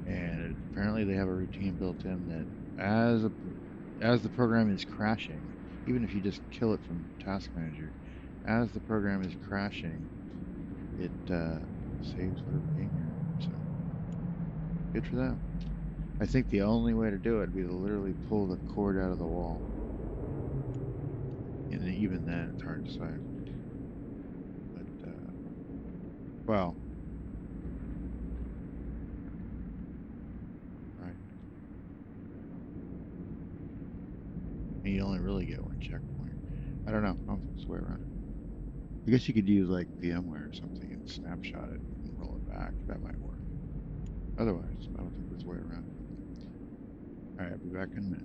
And apparently they have a routine built in that as the program is crashing, even if you just kill it from Task Manager, as the program is crashing, it saves whatever game you're in. So good for them. I think the only way to do it would be to literally pull the cord out of the wall. And even then, it's hard to say. But, well. Right. And you only really get one checkpoint. I don't know. I don't think there's a way around it. I guess you could use, like, VMware or something and snapshot it and roll it back. That might work. Otherwise, I don't think there's a way around it. Alright, I'll be back in a minute.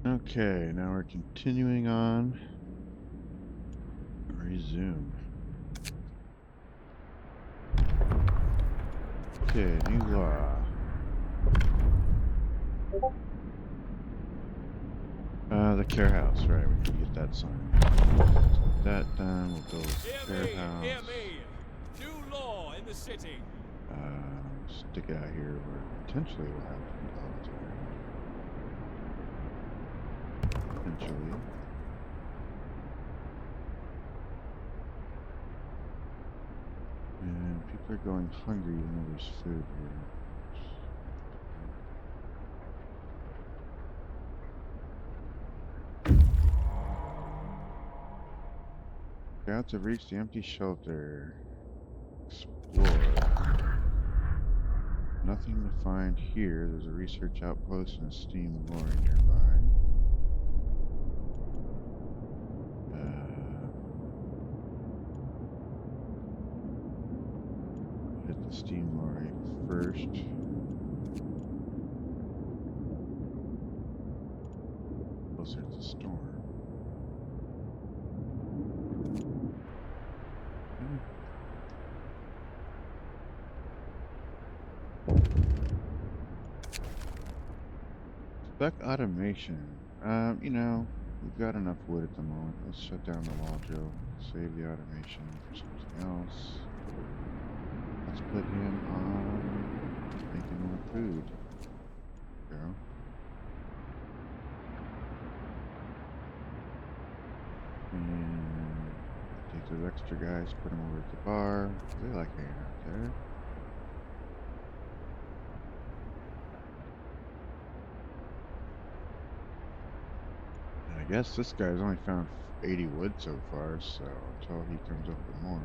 Okay, now we're continuing on. Resume. Okay, new law. The care house, right, we can get that signed. Get that done, we'll build a care house. Hear me. New law in the city. Stick it out here where potentially we'll have potentially. And people are going hungry even though there's food here. Scouts have reached the empty shelter. Explore. Nothing to find here. There's a research outpost and a steam lorry nearby. Hit the steam lorry first. Closer to the storm. Spec automation. You know, we've got enough wood at the moment. Let's shut down the wall drill. Save the automation for something else. Let's put him on making more food. There we go. And take those extra guys, put them over at the bar. They like hanging out there. I guess this guy's only found 80 wood so far, so until he comes up with more.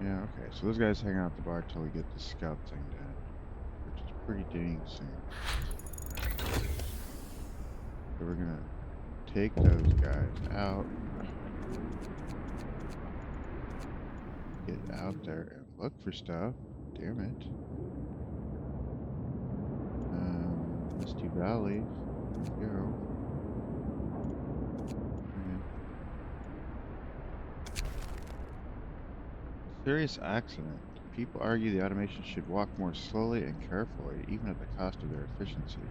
Yeah, okay, so those guys hang out at the bar till we get the scout thing done, which is pretty dang soon. So we're gonna take those guys out, get out there and look for stuff. Damn it. Misty Valley. Let's go. Serious accident. People argue the automation should walk more slowly and carefully, even at the cost of their efficiency.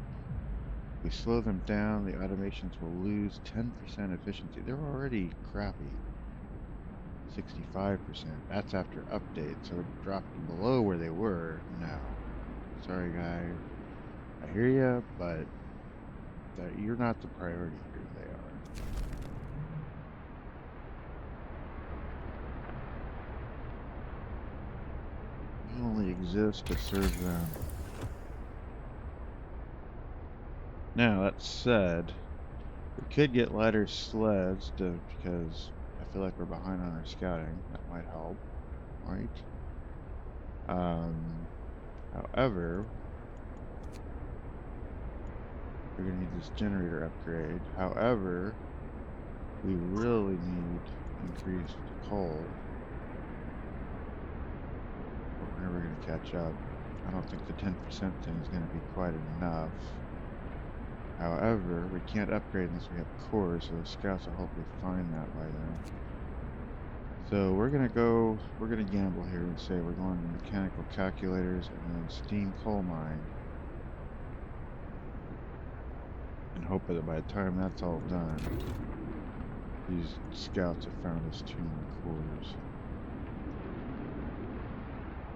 If we slow them down, the automations will lose 10% efficiency. They're already crappy. 65%. That's after update, so it dropped below where they were now. Sorry, guys. I hear ya, but you're not the priority here. They are. You only exist to serve them. Now, that said, we could get lighter sleds because I feel like we're behind on our scouting. That might help, right? However, We're gonna need this generator upgrade. However, we really need increased coal. But we're never gonna catch up. I don't think the 10% thing is gonna be quite enough. However, we can't upgrade unless we have cores, so the scouts will hopefully find that by then. So we're gonna gamble here and say we're going to mechanical calculators and then steam coal mine. And hope that by the time that's all done, these scouts have found us 2 more cores.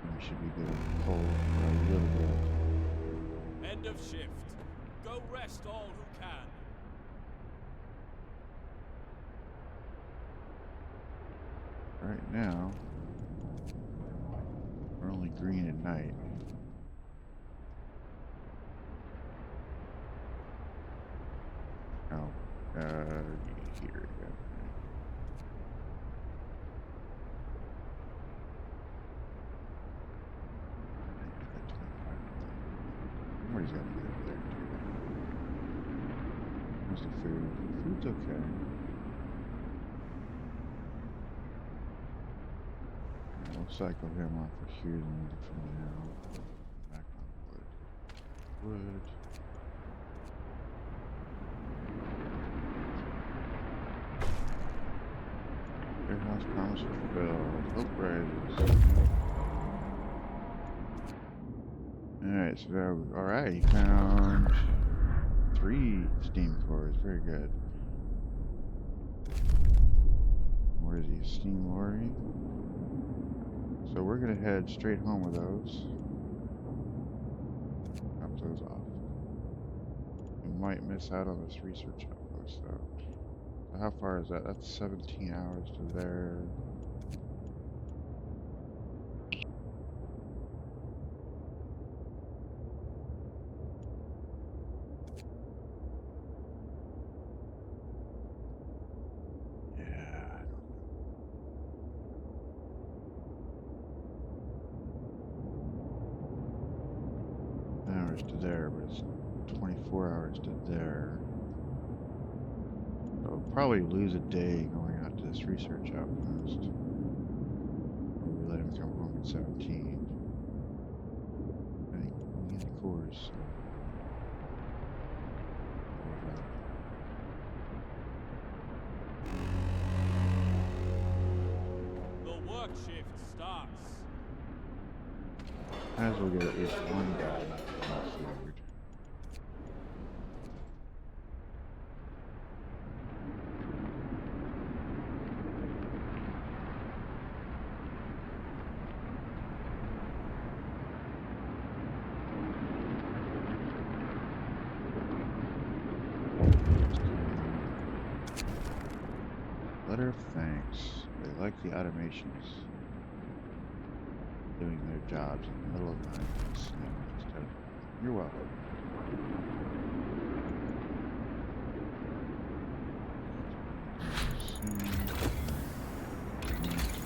And we should be good on coal for a little bit. End of shift. Go rest all who can. Right now, we're only green at night. Oh, here we go. Somebody's got to be over there too. Where's the food? Food's okay. We'll cycle him off of here then for now. Back on wood. Wood. Warehouse promise fulfilled. Hope rises. Alright, so there we alright, he found 3 steam cores. Very good. Where is he? Steam lorry? So we're gonna head straight home with those. Drop those off. We might miss out on this research outpost though. So how far is that? That's 17 hours to there. Hours to there, but it's 24 hours to there. So we'll probably lose a day going out to this research outpost. Or we let him come home at 17. I think we need the cores. So. The work shift starts. As we'll get at least one guy food. Letter of thanks. They like the automations doing their jobs in the middle of the night. Instead of, you're welcome.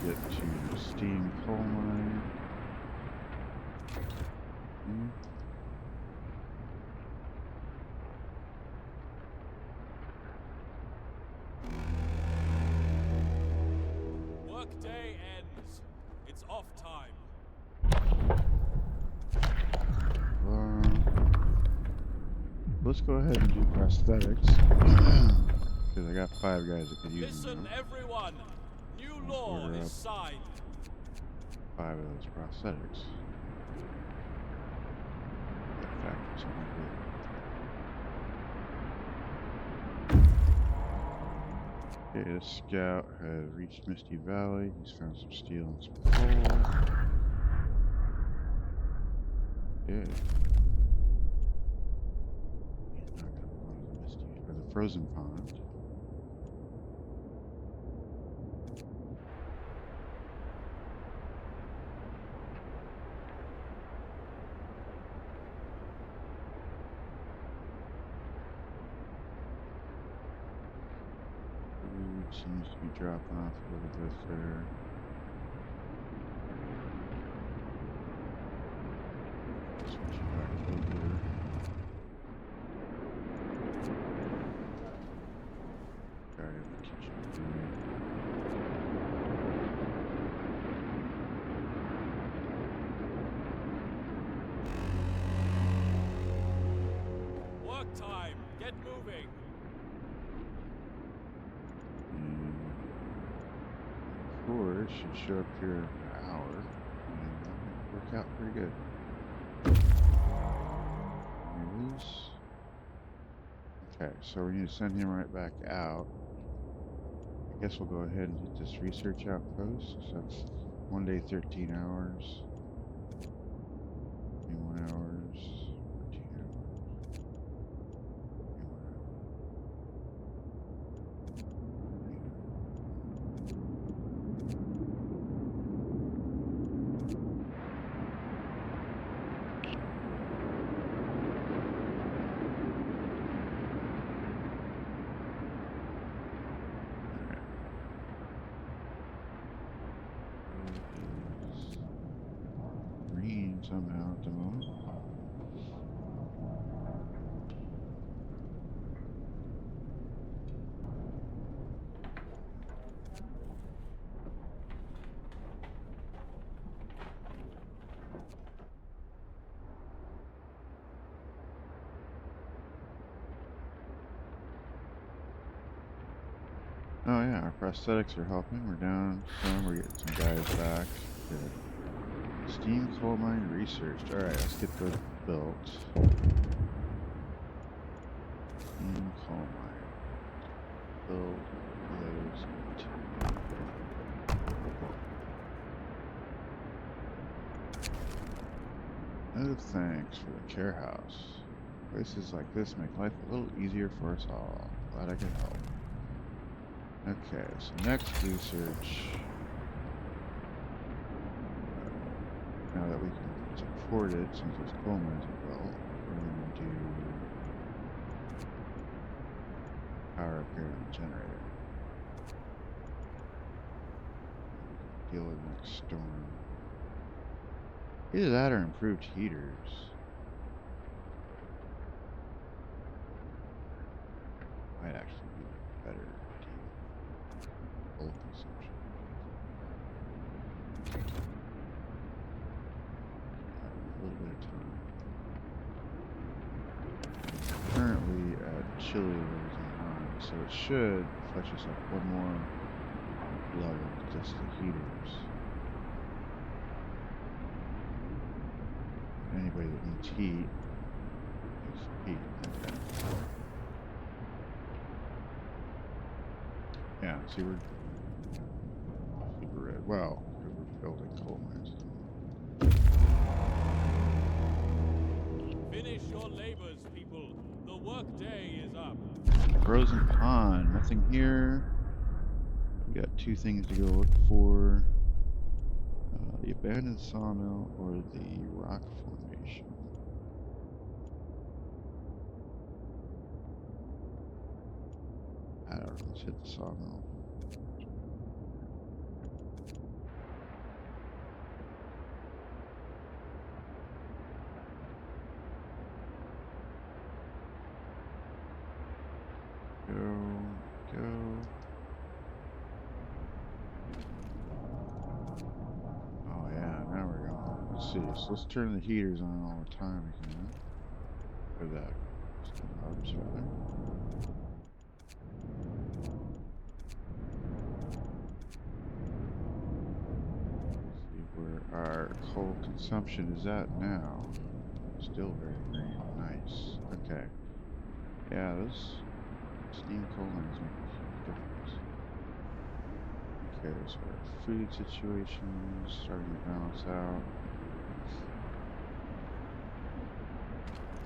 Get to steam coal mine. Workday ends. It's off time. Let's go ahead and do prosthetics. Because I got 5 guys that could use them. Listen, everyone. New law is signed. 5 of those prosthetics. That factory's only good. Okay, this scout has reached Misty Valley. He's found some steel and some coal. Okay. He's not gonna go to the Misty or the Frozen Pond. Seems to be dropping off a little bit there. Switch it back over. time. Get moving. And 4 should show up here in an hour. And that might work out pretty good. There it is. Okay, so we need to send him right back out. I guess we'll go ahead and hit this research outpost. So that's 1 day, 13 hours. 21 hours. 14 hours. 21 hours. Green somehow at the moment. Oh yeah, our prosthetics are helping. We're down some. We're getting some guys back. Good. Steam coal mine researched. Alright, let's get those built. Steam coal mine. Build those materials. No thanks for the care house. Places like this make life a little easier for us all. Glad I could help. Okay, so next research. Now that we can support it, since those coal mines are built, we're going to do power up here on the generator. Deal with the next storm. Either that or improved heaters. Might actually be better deal. Coal consumption. A little bit of time. Currently at chili levels in 9, so it should fetch us up one more level, just the heaters. Anybody that needs heat needs heat. Okay. Yeah, see, we're super red. Well, we're building coal mines. Finish your labors, people. The workday is up. Frozen pond, nothing here. We got 2 things to go look for. The abandoned sawmill or the rock formation. I don't know, let's hit the sawmill. Go. Oh yeah, now we're going. Let's see, so let's turn the heaters on all the time again. Or that. Harvest rather. See where our coal consumption is at now. Still very green. Nice. Okay. Yeah, those steam coal mines make a huge difference. Okay, so our food situation is starting to balance out.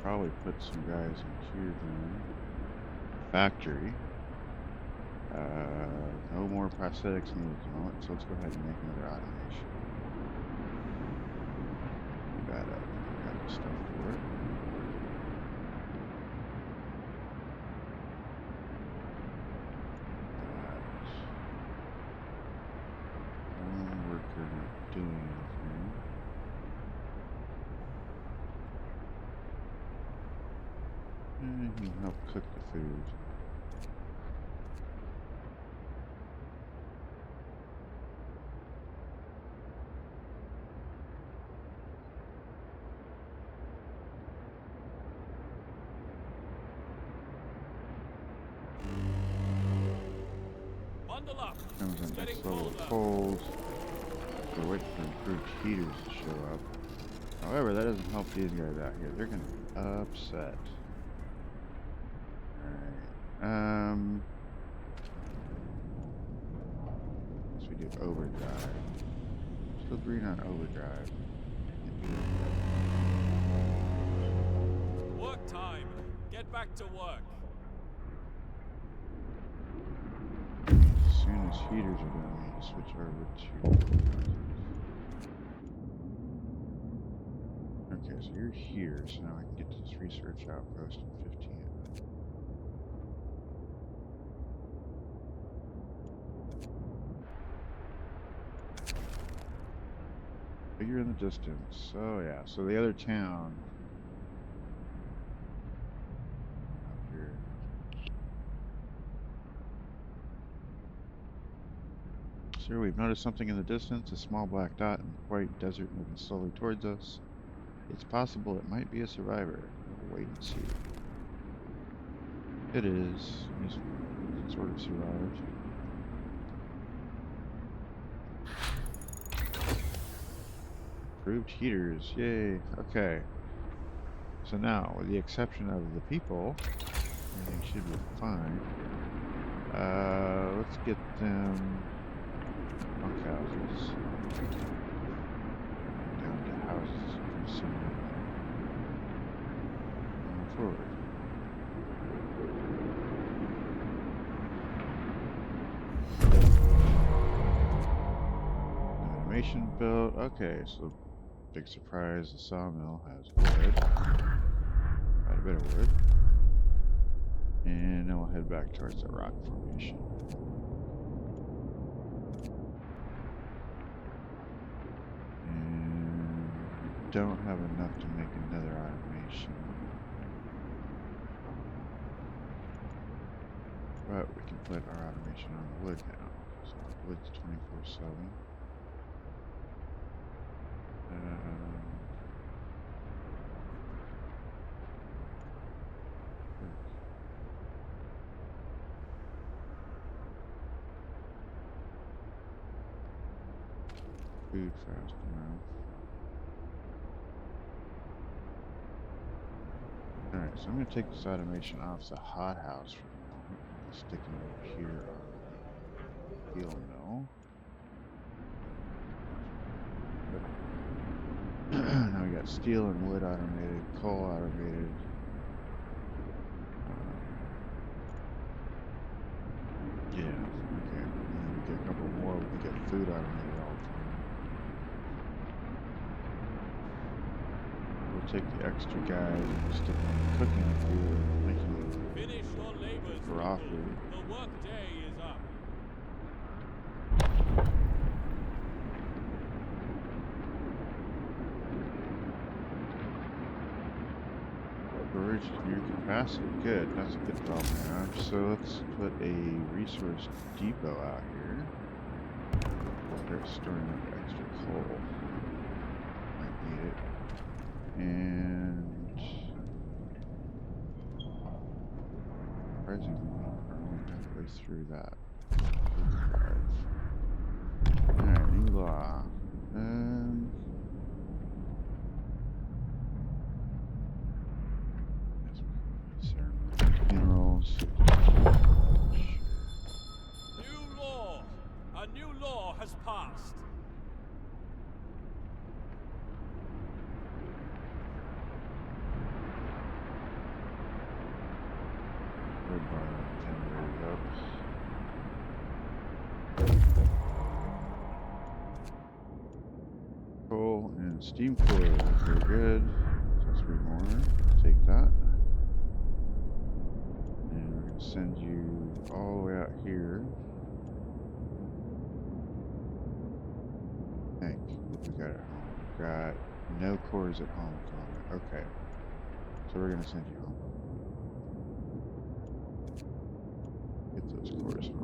Probably put some guys in here then. Factory. No more prosthetics needed at the moment, so let's go ahead and make another automation. We got the stuff for it. One worker not doing anything. And he can help cook the food. Bundle up. Comes It's in next getting level colder. cold. We're waiting for improved heaters to show up. However, that doesn't help these guys out here. They're gonna be upset. Alright. Guess we do overdrive. Still green on overdrive. Work time. Get back to work. As soon as heaters are done, we need to switch over to. Okay, so you're here, so now I can get to this research outpost in 15. But you're in the distance. So yeah, so the other town up here. Sir, we've noticed something in the distance, a small black dot in the white desert moving slowly towards us. It's possible it might be a survivor. We'll wait and see. It is. He's sort of survived. Improved heaters. Yay. Okay. So now, with the exception of the people, everything should be fine. Let's get them bunkhouses. Down to houses pretty soon. Moving forward. Automation built. Okay, so big surprise, the sawmill has wood. Quite a bit of wood. And then we'll head back towards the rock formation. And we don't have enough to make another automation. But we can put our automation on the wood now. So wood's 24/7. Food fast enough. Alright, so I'm going to take this automation off the hothouse for the moment. Stick it over here on the steel mill. Now we got steel and wood automated, coal automated. Yeah, okay. And then we get a couple more, we can get food automated all the time. We'll take the extra guys and stick them in cooking food, making Finish your labors. raw people. food. The work day is up. Storage near capacity. Good, that's a good problem to have. So let's put a resource depot out here. Start storing up extra coal. Might need it. And surprisingly, we're only halfway through that. Alright, new law. Minerals. New law. A new law has passed. Red bar generators up. Coal and steam coils. Very good. So 3 more. Take that. And we're going to send you all the way out here. I think. What we got at home? We've got no cores at home at the moment. Okay. So we're going to send you home. Get those cores home.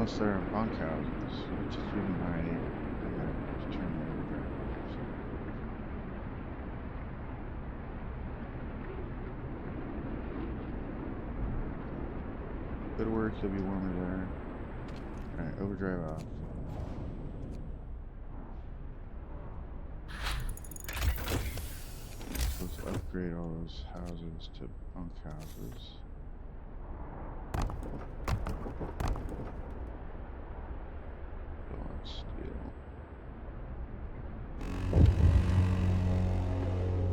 almost there in bunkhouses, which is really my... I gotta turn the overdrive off. Good work, you'll be warmer there. Alright, overdrive off. So let's upgrade all those houses to bunkhouses. Steel.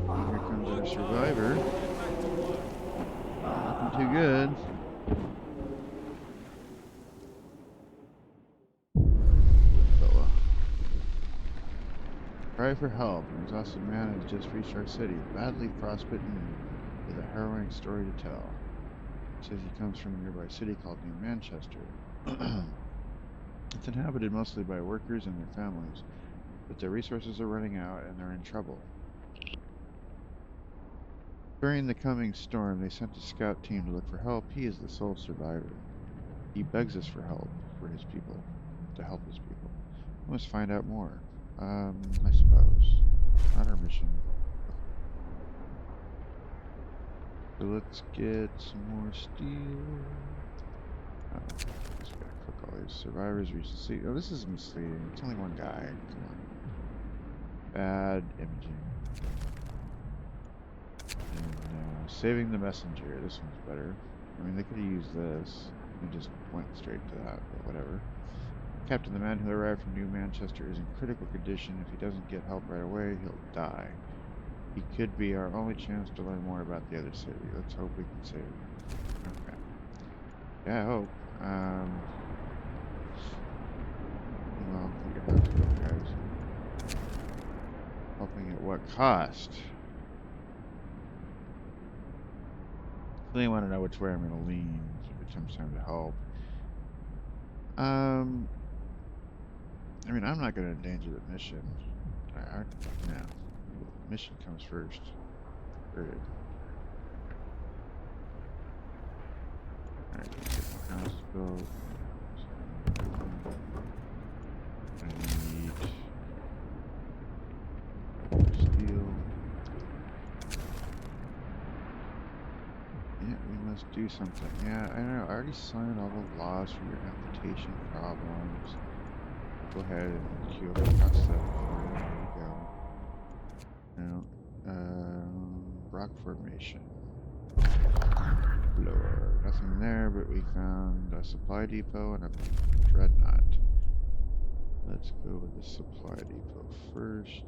Here comes our survivor. Not looking too good. Fella. Cry for help. An exhausted man has just reached our city, badly frostbitten, with a harrowing story to tell. He says he comes from a nearby city called New Manchester. It's inhabited mostly by workers and their families, but their resources are running out and they're in trouble. During the coming storm, they sent a scout team to look for help. He is the sole survivor. He begs us for help, for his people, to help his people. We must find out more. I suppose. Not our mission. So let's get some more steel. Oh, just gotta click all these. Survivors reach the sea. Oh, this is misleading. It's only one guy. Come on. Bad imaging. And saving the messenger. This one's better. I mean, they could have used this. They just went straight to that, but whatever. Captain, the man who arrived from New Manchester is in critical condition. If he doesn't get help right away, he'll die. He could be our only chance to learn more about the other city. Let's hope we can save him. Okay. Yeah, I hope. Well, you're gonna have to go, guys. Helping at what cost? Really want to know which way I'm going to lean if it comes time to help. I mean, I'm not going to endanger the mission. No. Mission comes first. Period. Alright, let's get my house built. I need steel. Yeah, we must do something. Yeah, I know. I already signed all the laws for your amputation problems. Go ahead and queue up across that. There we go. Now, rock formation. Blower. Nothing there, but we found a supply depot and a Dreadnought. Let's go with the supply depot first.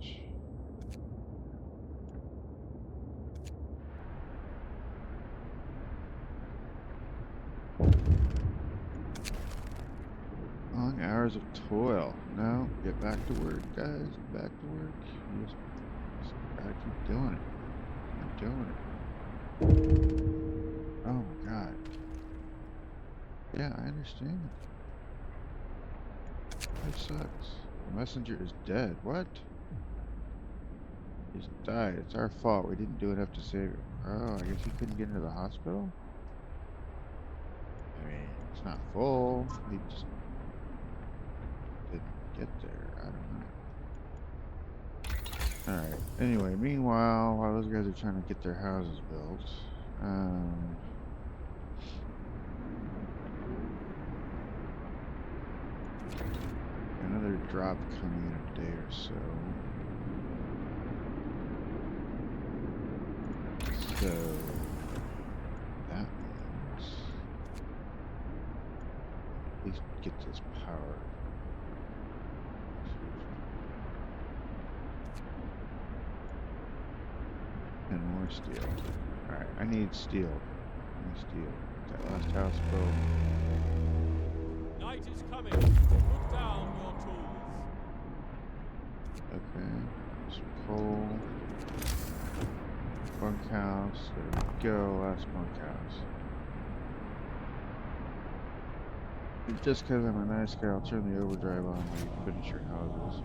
Long hours of toil. No, get back to work, guys. Get back to work. You just gotta keep doing it. Keep doing it. Oh my god. Yeah, I understand. Life sucks. The messenger is dead. What? He's died. It's our fault. We didn't do enough to save him. Oh, I guess he couldn't get into the hospital? I mean, it's not full. He just didn't get there. I don't know. Alright. Anyway, meanwhile, while those guys are trying to get their houses built, another drop coming in a day or so. So that means at least get this power. And more steel. Alright, I need steel. I need steel. That last house built. Night is coming. Put down your tools. Okay. Some coal. Bunkhouse. There we go. Last bunkhouse. Just because I'm a nice guy, I'll turn the overdrive on when you finish your houses.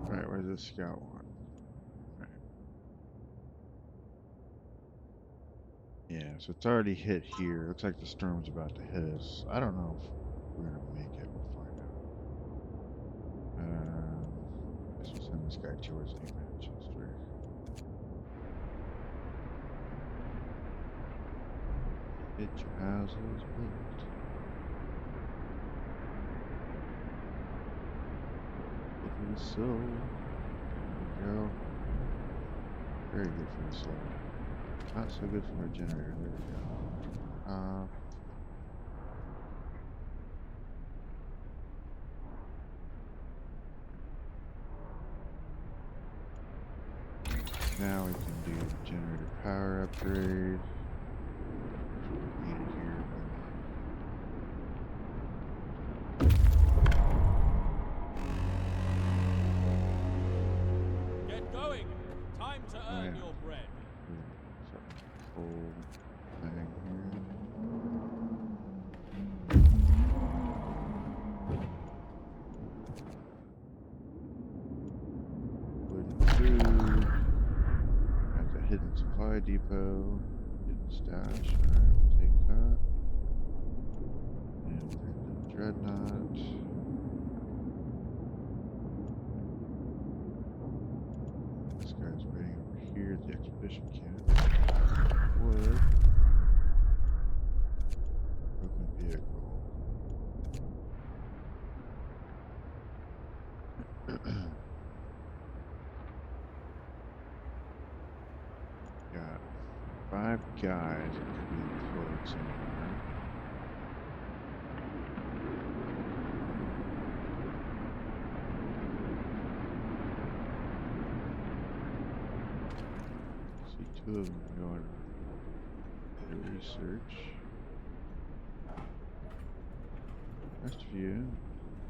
Alright, where's this scout one? Right. Yeah, so it's already hit here. Looks like the storm's about to hit us. I don't know if we're gonna make it. this guy towards the Manchester. Get your houses built. Look at the soul. There we go. Very good for the soul. Not so good for our generator. There we go. Now we can do generator power upgrade. Need it here. Get going! Time to earn yeah. your bread. Full thing here. Wooden food. That's a hidden supply depot. Hidden stash. Alright, we'll take that. And the Dreadnought. This guy's waiting over here at the expedition camp. Wood. Broken vehicle. Got 5 guys that could be employed somewhere. See 2 of them going to research. Best view.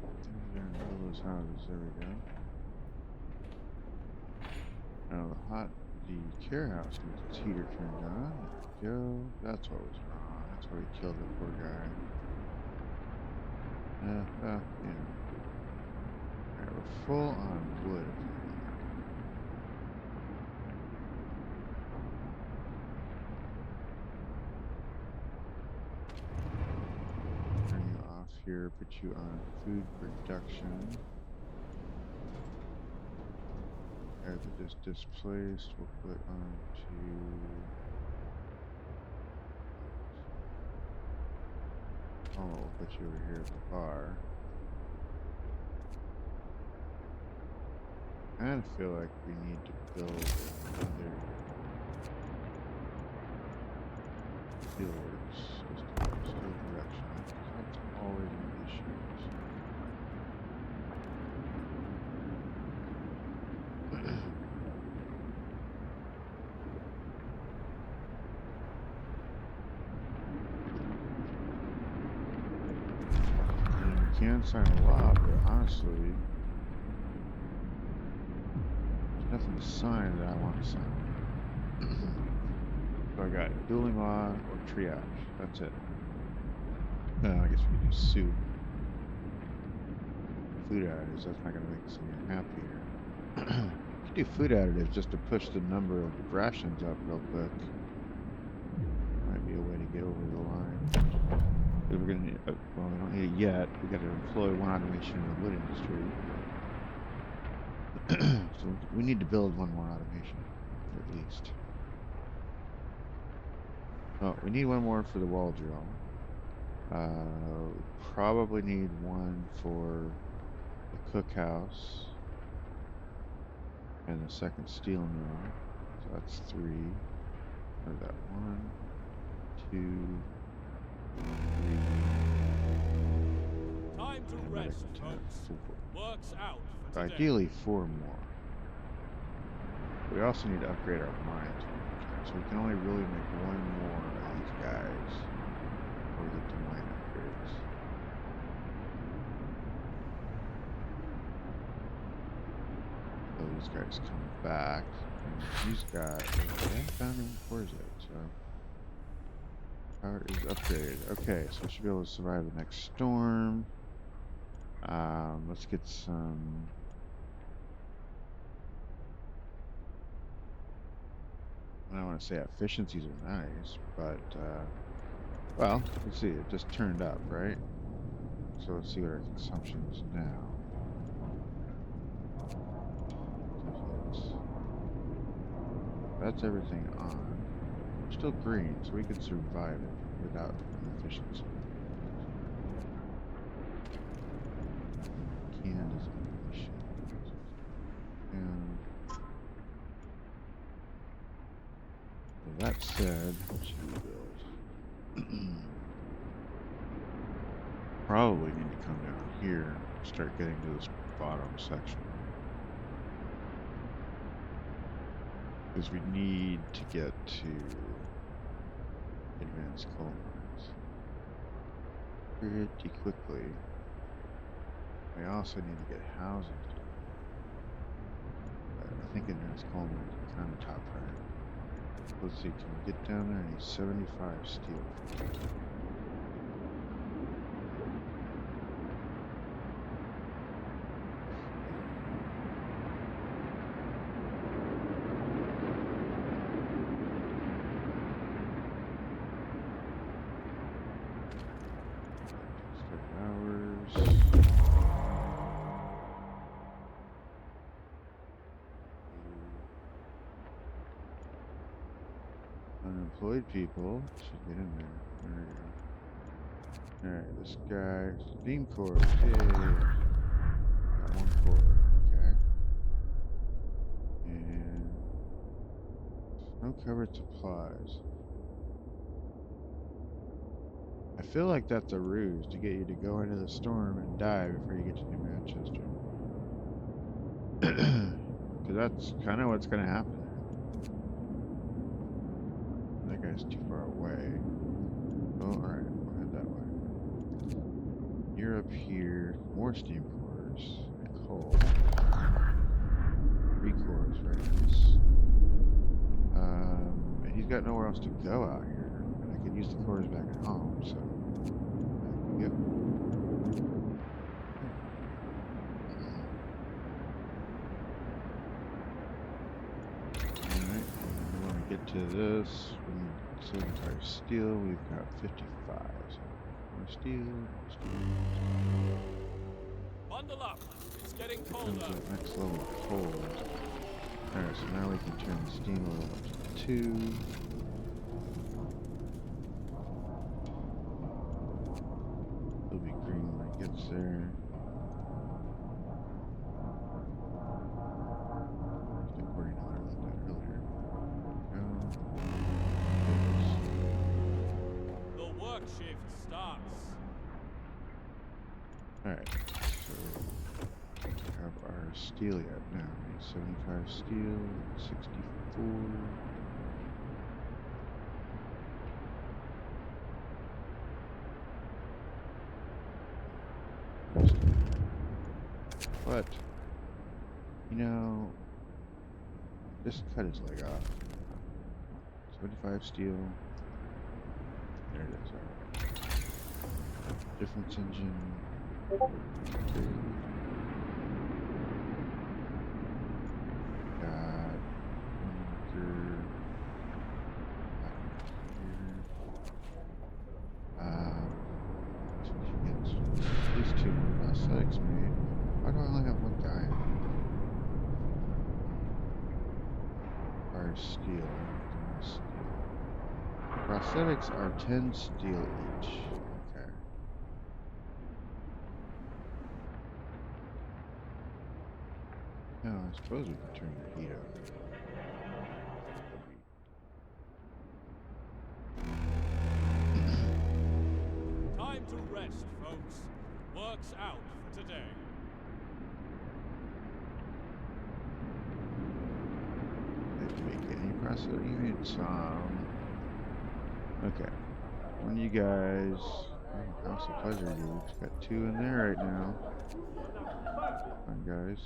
Things there in all those houses. There we go. Now the care house needs its heater turned on. There we go. That's what was wrong. That's why we killed the poor guy. Yeah. Alright, we're full on wood. Turn you off here, put you on food production. Guys that just displaced, we'll put on to we'll put you over here at the bar. I kind of feel like we need to build another steelworks system, steel production. That's always an issue. Can sign a lot, but honestly, there's nothing to sign that I want to sign. So I got dueling law or triage. That's it. I guess we can do soup. Food additives. That's not going to make us any happier. You can do food additives just to push the number of rations up real quick. Might be a way to get over the line. We're gonna need, well, we don't need it yet. We got to employ 1 automation in the wood industry. So we need to build 1 more automation, at least. Oh, we need 1 more for the wall drill. Probably need 1 for the cookhouse and the 2nd steel mill. So that's 3. Or that 1, 2. Time to rest, folks. Work's out for today. Ideally 4 more. We also need to upgrade our mines. So we can only really make 1 more of these guys before we get to mine upgrades. So these guys come back. And he's got, I haven't found him, where is it? So power is upgraded. Okay, so we should be able to survive the next storm. Let's get some. I don't want to say efficiencies are nice, but well, let's see. It just turned up, right? So let's see what our consumption is now. that's everything on. We're still green, so we can survive it without inefficiency. Can designation. And with that said, what should we build? Probably need to come down here and start getting to this bottom section. Because we need to get to advanced coal mines pretty quickly. We also need to get housing. But I think advanced coal mines are kind of top right. Let's see, can we get down there? I need 75 steel. 7 hours. Unemployed people should get in there. There we go. Alright, this guy. Beam cores. Yay. Got 1 core. Okay. And snow covered supplies. I feel like that's a ruse to get you to go into the storm and die before you get to New Manchester. Because that's kind of what's going to happen. That guy's too far away. Oh, alright, we'll head that way. You're up here. More steam cores. And coal. 3 cores, right? Nice. And he's got nowhere else to go out here. And I could use the cores back at home, so back we go. Alright, and when we get to this, we need 75 steel. We've got 55. So more steel, more steel. Bundle up. It's getting Comes colder. at next level of cold. Alright, so now we can turn the steam level up to 2. It'll be green when it gets there. I think we're gonna learn that earlier. The work shift starts. Alright, so we have our steel yet now. We need 75 steel, 64. But, you know, just cut his leg off. 75 steel. There it is, alright. Difference engine. Okay. Got bunker. These 2 prosthetics made. Why do I only have 1 guy? Fire steel. Prosthetics are 10 steel each. Okay. Now I suppose we can turn the heat up. Time to rest, folks. Work's out for today. Didn't make any prosthetic. You need some. Okay. One of you guys. Oh, House of Pleasure dudes. Got 2 in there right now. Fun guys.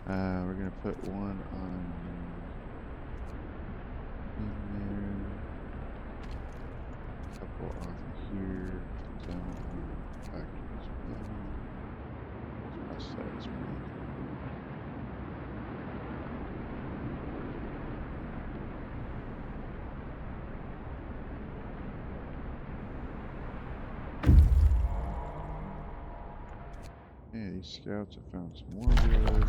We're gonna put 1 on in there. A couple off here. Down here. Back to this one. Prosthetics made. Yeah, these scouts have found some more wood.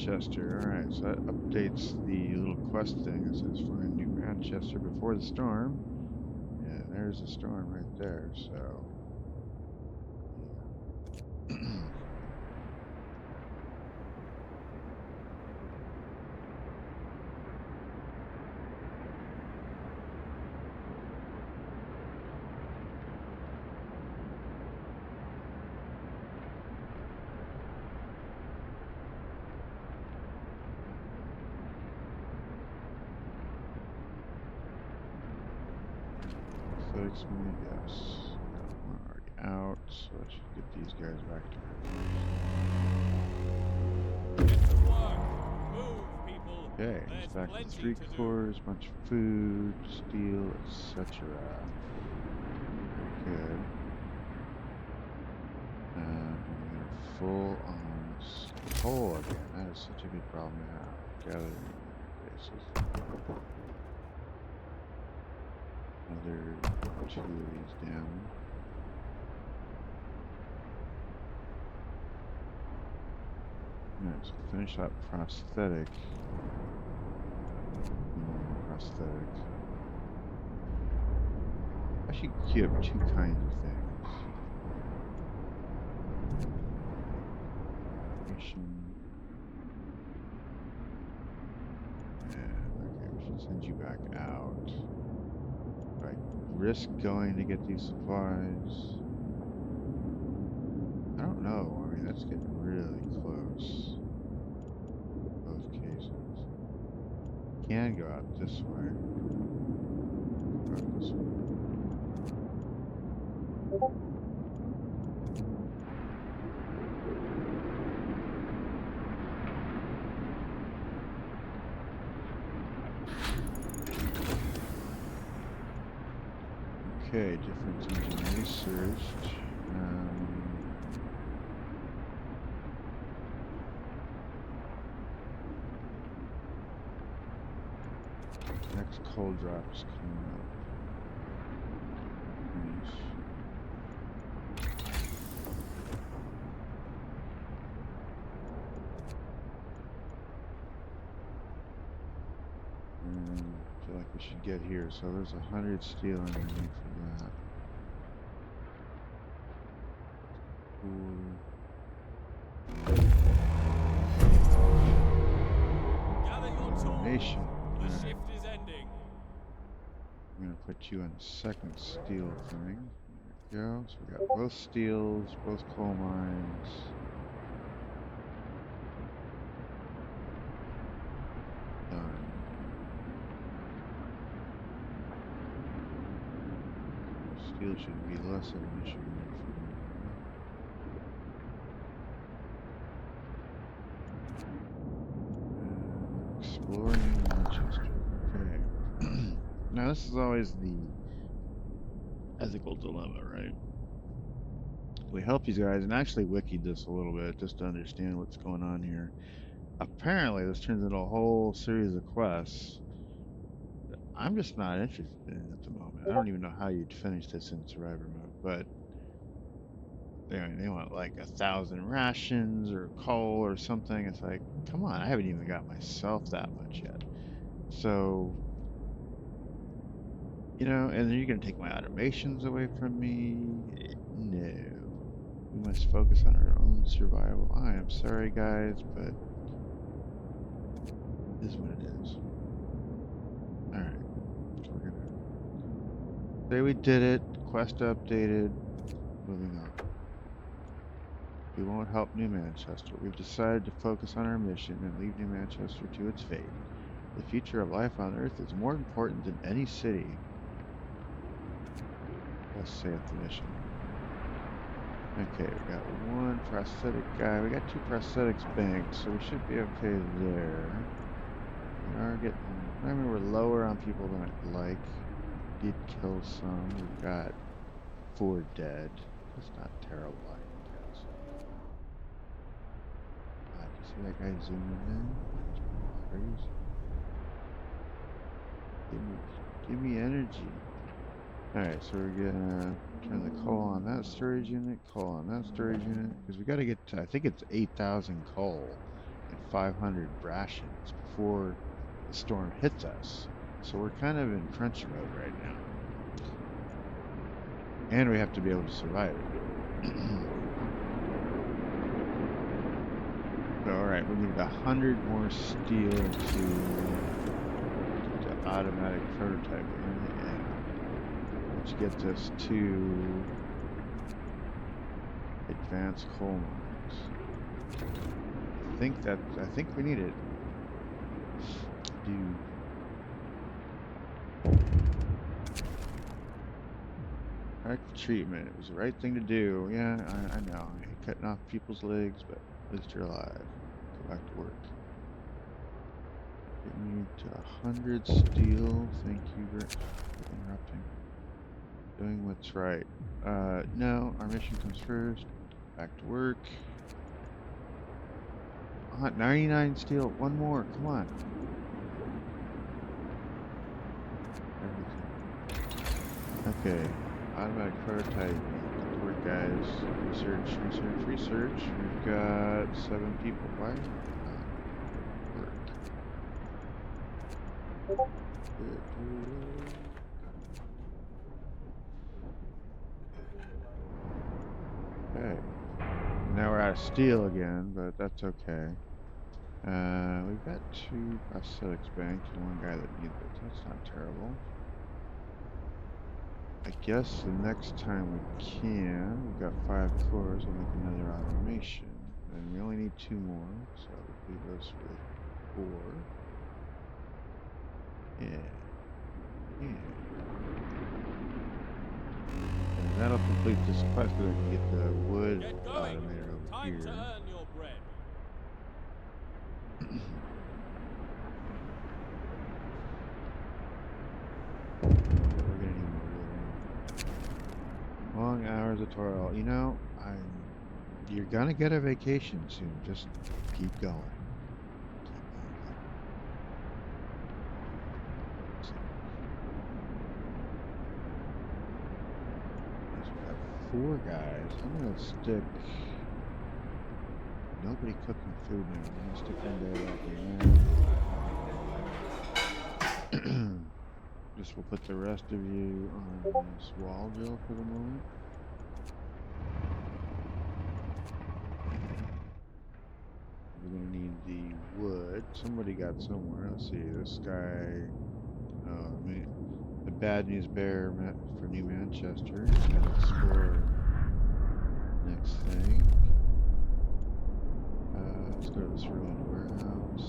Manchester. Alright, so that updates the little quest thing that says find New Manchester before the storm. Yeah, there's the storm right there, so. Yes. I'm already out, so I should get these guys back to Get to work. Move, people. Okay, There's it's back to plenty 3 to do. cores, bunch of food, steel, etc. Very good. And we're full on coal again. That is such a good problem to have. Gathering bases. Another 2 of these down. Alright, so finish up prosthetic. Prosthetic. I should queue up 2 kinds of things. And okay, we should send you back out. Right. Risk going to get these supplies. I don't know. I mean, that's getting really close. Both cases. Can go out this way. Go out this way. Okay, difference engine researched. Next coal drop is coming up. Nice. I feel like we should get here. So there's 100 steel I need for that. Gather your tools. Automation. The shift is ending. I'm gonna put you on the second steel thing. There we go. So we got both steels, both coal mines. Done. Steel should be less of an issue for me. Exploring Manchester. Okay. Now this is always the ethical dilemma, right? We help these guys, and actually wikied this a little bit just to understand what's going on here. Apparently, this turns into a whole series of quests that I'm just not interested in at the moment. I don't even know how you'd finish this in survivor mode, but they want like 1,000 rations or coal or something. It's like, come on, I haven't even got myself that much yet. So, you know, and then you're going to take my automations away from me? No. We must focus on our own survival. I am sorry, guys, but it is what it is. Alright. So we're going to say we did it. Quest updated. Moving on. We won't help New Manchester. We've decided to focus on our mission and leave New Manchester to its fate. The future of life on Earth is more important than any city. Thus saith the mission. Okay, we got 1 prosthetic guy. We got 2 prosthetics banked, so we should be okay there. We are getting... I mean, we're lower on people than I'd like. Did kill some. We've got 4 dead. That's not terrible, I guess. Did you see that guy zooming in? Crazy. Give me energy. Alright, so we're gonna turn the coal on that storage unit, coal on that storage unit, because we gotta get to, I think it's 8,000 coal and 500 rations before the storm hits us. So we're kind of in crunch mode right now. And we have to be able to survive it. So, alright, we need 100 more steel to automatic prototyping, which gets us to advanced coal mines. I think we need it. Correct treatment. It was the right thing to do. Yeah, I know. I hate cutting off people's legs, but at least you're alive. Go back to work. Get me to 100 steel. Thank you for interrupting. Doing what's right. No, our mission comes first. Back to work. 99 steel. One more. Come on. Everything. Okay. Automatic prototype. Good work, guys. Research. We've got 7 people. Why? Work. Okay. Now we're out of steel again, but that's okay. We've got 2 prosthetics banked and 1 guy that needs it. That's not terrible. I guess the next time we can, we've got 5 cores, we'll make another automation. And we only need 2 more, so that would leave us with 4. Yeah. And that'll complete this quest, so we can get the wood automator over Time here. to earn your bread. Long hours of toil. You know, you're gonna get a vacation soon. Just keep going. We've got 4 guys. I'm gonna stick. Nobody cooking food now. I'm gonna stick one guy back in there. Just we'll put the rest of you on this wall drill for the moment. We're gonna need the wood. Somebody got somewhere. Let's see. This guy. The bad news bear for New Manchester. He's gonna explore next thing. Let's go to this ruined warehouse.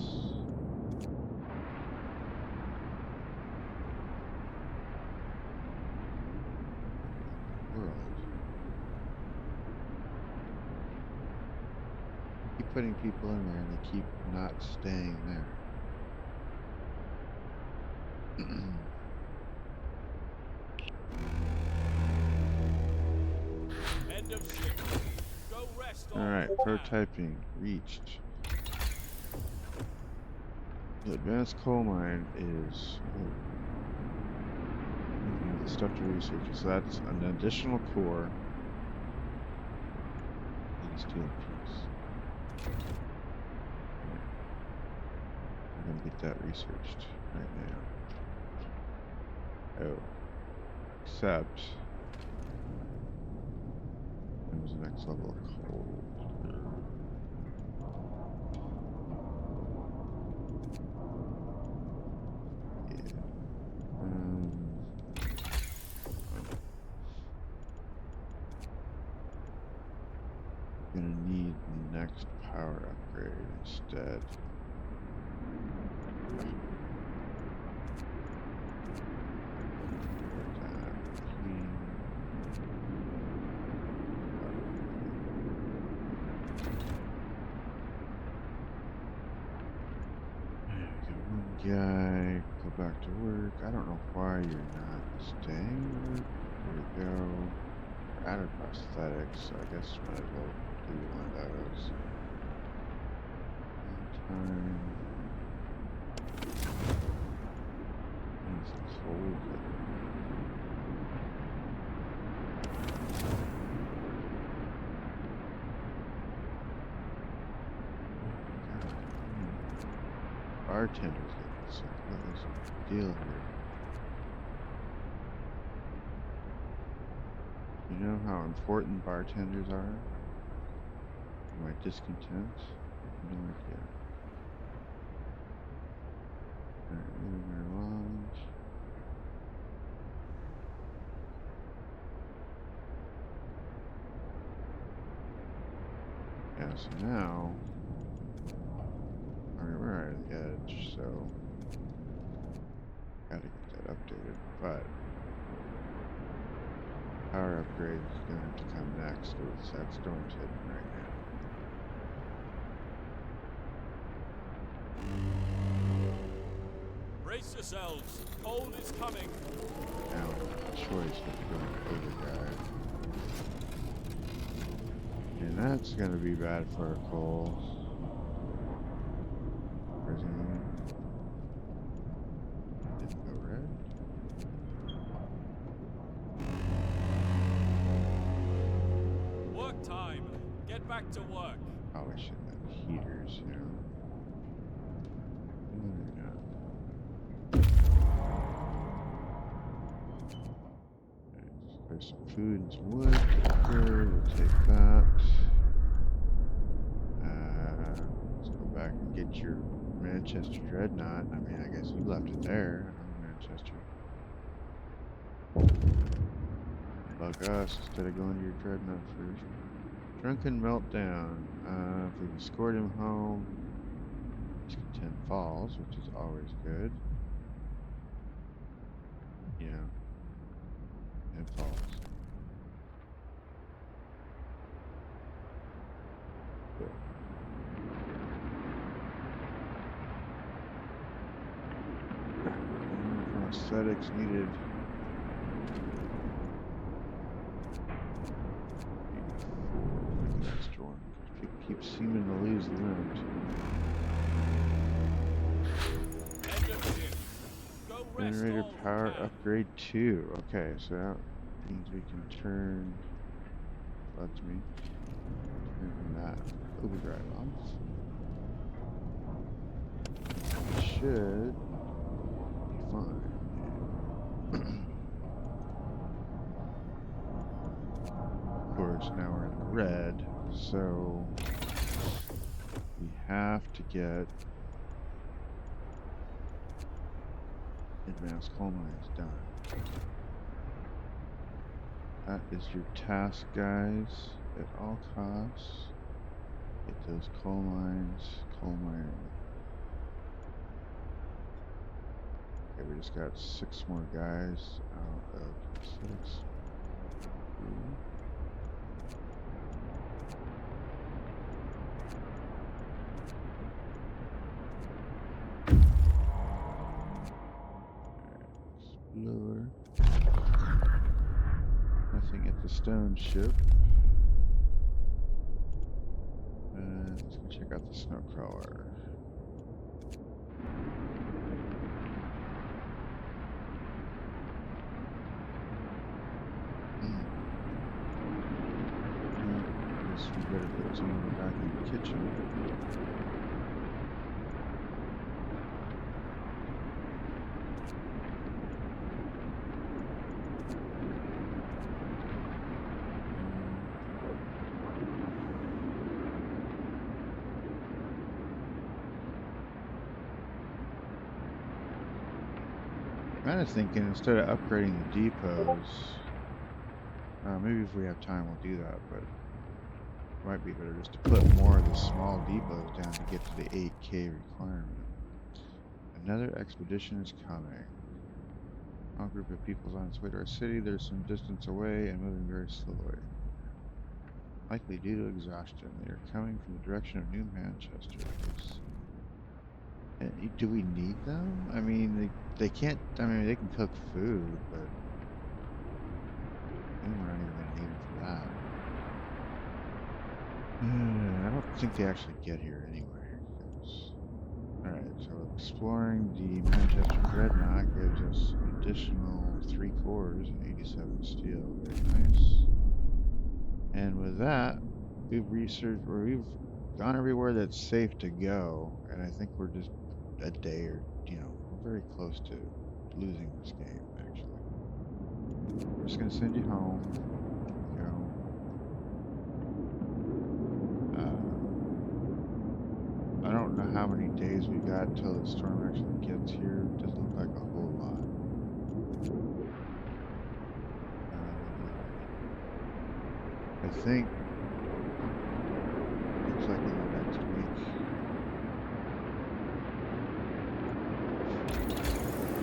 Keep putting people in there and they keep not staying there. End of shift. Go rest. Alright, prototyping reached. The advanced coal mine is the stuff to research. So that's an additional core. And a steel piece. I'm gonna get that researched right now. Oh. Except there's the next level of coal. Gonna need the next power upgrade instead. Guy, go back to work. I don't know why you're not staying. There we go. We're out of prosthetics, so I guess might as well do one of those. Time. It's cold. bartenders getting sick. What is the deal here? You know how important bartenders are? My discontent? No idea. Alright, moving right along. Yeah, so now we're at the edge, so gotta get that updated, but power upgrade is gonna have to come next because that storm's hitting right now. Brace yourselves. Cold is coming. Now we have a choice but to go into overdrive. And that's gonna be bad for our coal. Didn't go red. Work time. Get back to work. Probably should have heaters, you know. Maybe not. Right, there's some food and some wood. Good, we'll take that. Let's go back and get your Manchester Dreadnought. I mean, I guess you left it there. Manchester. Bug us instead of going to your Dreadnought first. Drunken Meltdown. If we can escort him home, discontent falls, which is always good. You know, and falls. Good. Aesthetics needed. Extra one. People keep seeming to lose limbs. Generator power upgrade 2. Okay, so that means we can turn. Lets me turn that overdrive off. It should be fine. Of course, now we're in the red, so we have to get advanced coal mines done. That is your task, guys. At all costs, get those coal mines, coal mining. Okay, we just got 6 more guys out of 6. Explorer. Nothing at the stone ship. Let's go check out the snow crawler. I guess we better put some of them back in the kitchen. I'm kind of thinking instead of upgrading the depots, maybe if we have time we'll do that, but it might be better just to put more of the small depots down to get to the 8K requirement. Another expedition is coming. A group of people is on its way to our city. They're some distance away and moving very slowly. Likely due to exhaustion. They are coming from the direction of New Manchester. Do we need them? I mean, they can't. I mean, they can cook food, but we're not even going to need them for that. I don't think they actually get here anyway. Alright, so exploring the Manchester Dreadnought gives us an additional 3 cores and 87 steel. Very nice. And with that, we've researched, or we've gone everywhere that's safe to go, and I think we're just a day or, you know, we're very close to losing this game, actually. I'm just going to send you home. You know. I don't know how many days we got until the storm actually gets here. It doesn't look like a whole lot. I think looks like in the next week.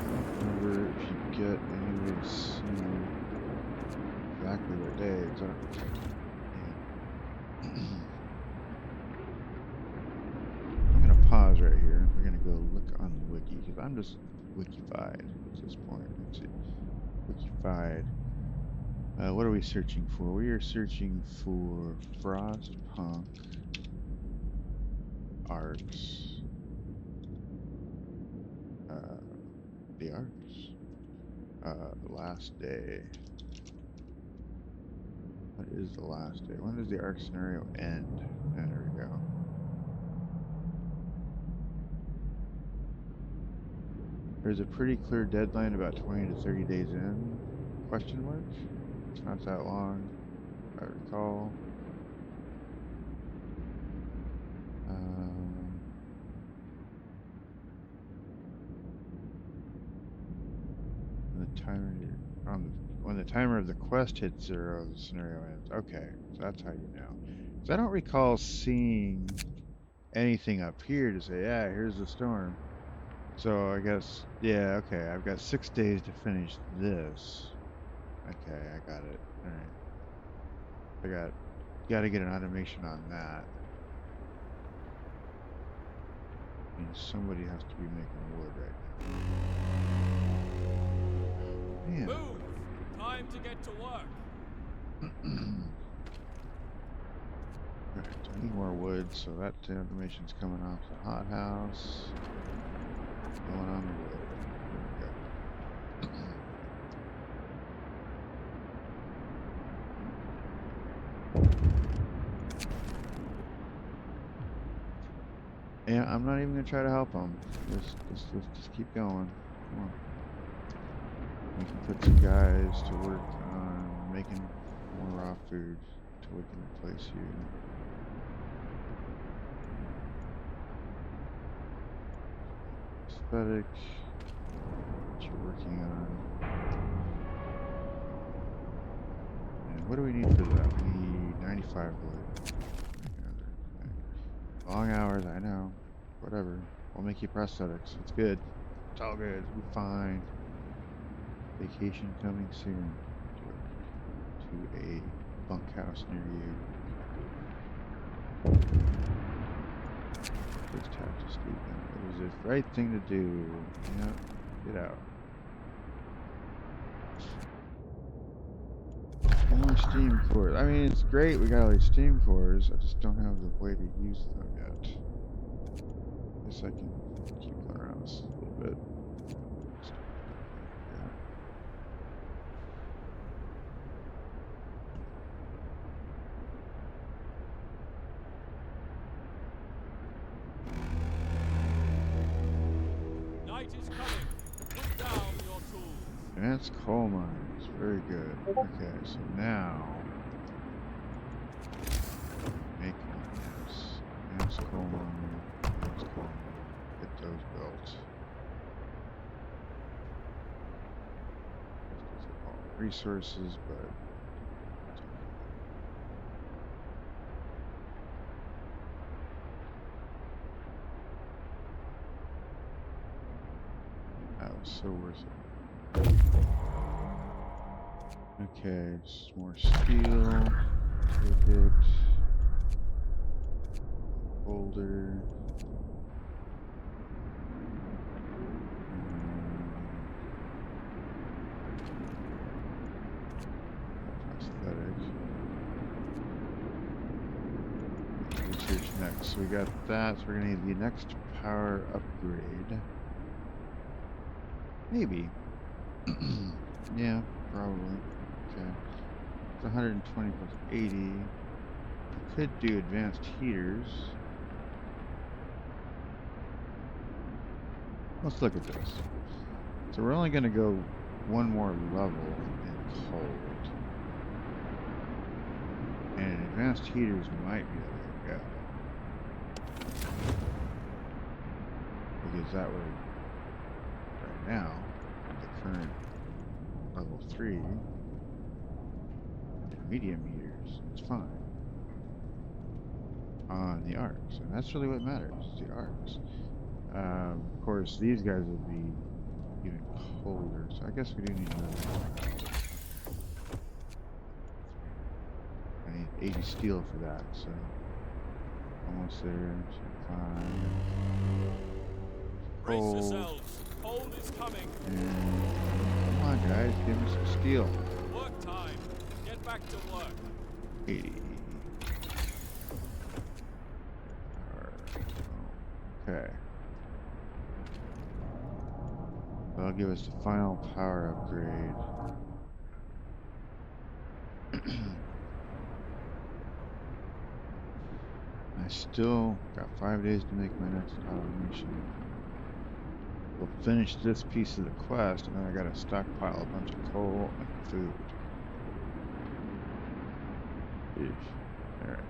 I don't remember if you get any way to see exactly what days. I'm gonna pause right here. We're gonna go look on the wiki because I'm just wikified at this point. Let's see, wikified. What are we searching for? We are searching for Frostpunk ARKS. The ARKS. Last day. What is the last day? When does the ARKS scenario end? There we go. There's a pretty clear deadline about 20 to 30 days in? Question mark? It's not that long, if I recall. When the timer of the quest hits 0, the scenario ends. Okay, so that's how you know. So I don't recall seeing anything up here to say, yeah, here's the storm. So I guess, yeah, okay, I've got 6 days to finish this. Okay, I got it. Alright. Got to get an automation on that. I mean, somebody has to be making wood right now. Man. Move! Time to get to work. Alright, I need more wood, so that automation's coming off the hothouse. Going on the wood. There we go. Yeah, I'm not even gonna try to help them. Just keep going. Come on. We can put some guys to work on making more raw food till we can replace you. Aesthetic. What you're working on. And what do we need for that? We need 95 wood. Long hours, I know. Whatever. We'll make you prosthetics. It's good. It's all good. We'll be fine. Vacation coming soon to a bunkhouse near you. First have to sleep in. It was the right thing to do. Yep. Get out. More steam cores. I mean, it's great we got all these steam cores. I just don't have the way to use them yet. Guess I can keep going around this a little bit. Night is coming. Put down your tools. Advanced coal mines. Very good. Okay, so now make mines. Advanced coal mine. Advanced coal mine. Get those built. These are all resources, but that was so worth it. Okay, just more steel. Take it. Boulder. Prosthetic. Research next. So we got that. So we're gonna need the next power upgrade. Maybe. Yeah, probably. Okay. It's 120 plus 80. We could do advanced heaters. Let's look at this. So we're only going to go one more level in cold. And advanced heaters might be the way to go. Because that would, right now, the current level 3 and medium heaters, it's fine. On the ARKS, and that's really what matters, is the ARKS. Of course, these guys would be even colder, so I guess we do need another. I need 80 steel for that, so almost there. So 5. Brace Cold. yourselves. Cold is coming. And come on, guys, give me some steel. Work time. Get back to work. 80. Okay. That'll give us the final power upgrade. I still got 5 days to make my next automation. We'll finish this piece of the quest, and then I gotta stockpile a bunch of coal and food. Eesh. Alright.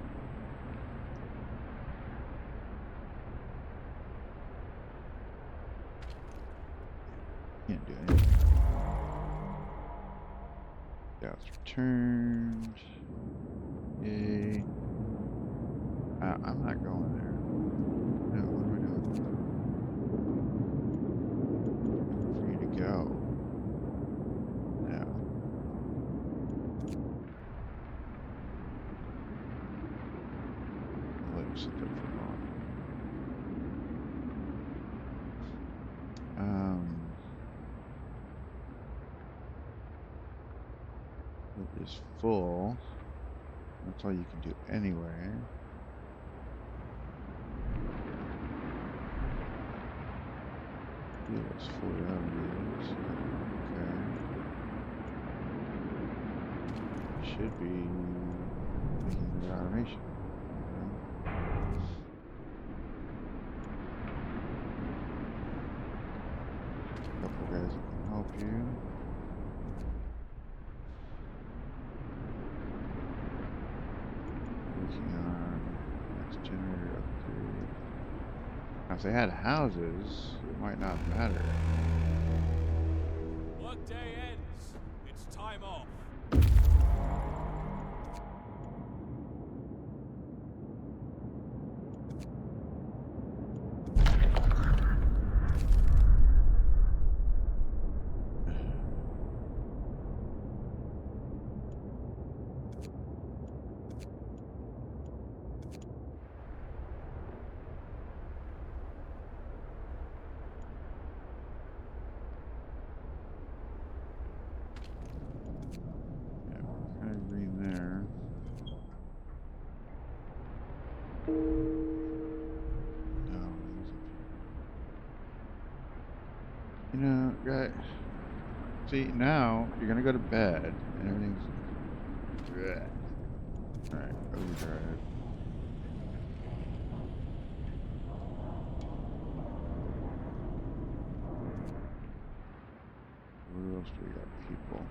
Can't do anything. Yeah, it's returned. Yay. I'm not going there. No, what am I doing? For you to go. No. I'll let you sit there for a moment. It is full. That's all you can do anyway. Yeah, it's fully automated. Okay. Should be making the automation. Couple guys that can help you. Working on next generator upgrade. Now, if they had houses, it might not matter. Workday ends. It's time off. You know, guy. See, now you're gonna go to bed and everything's. Alright, overdrive. Where else do we got people?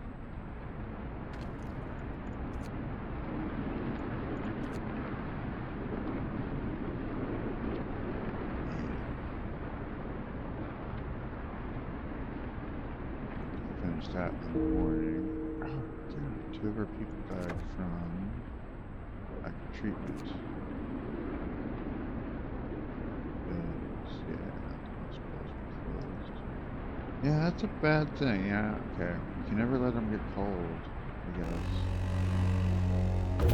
Finish that in the morning. Oh, dude, 2 of our people died from lack of treatment. Yeah, that's a bad thing. Yeah, okay. You can never let them get cold, I guess.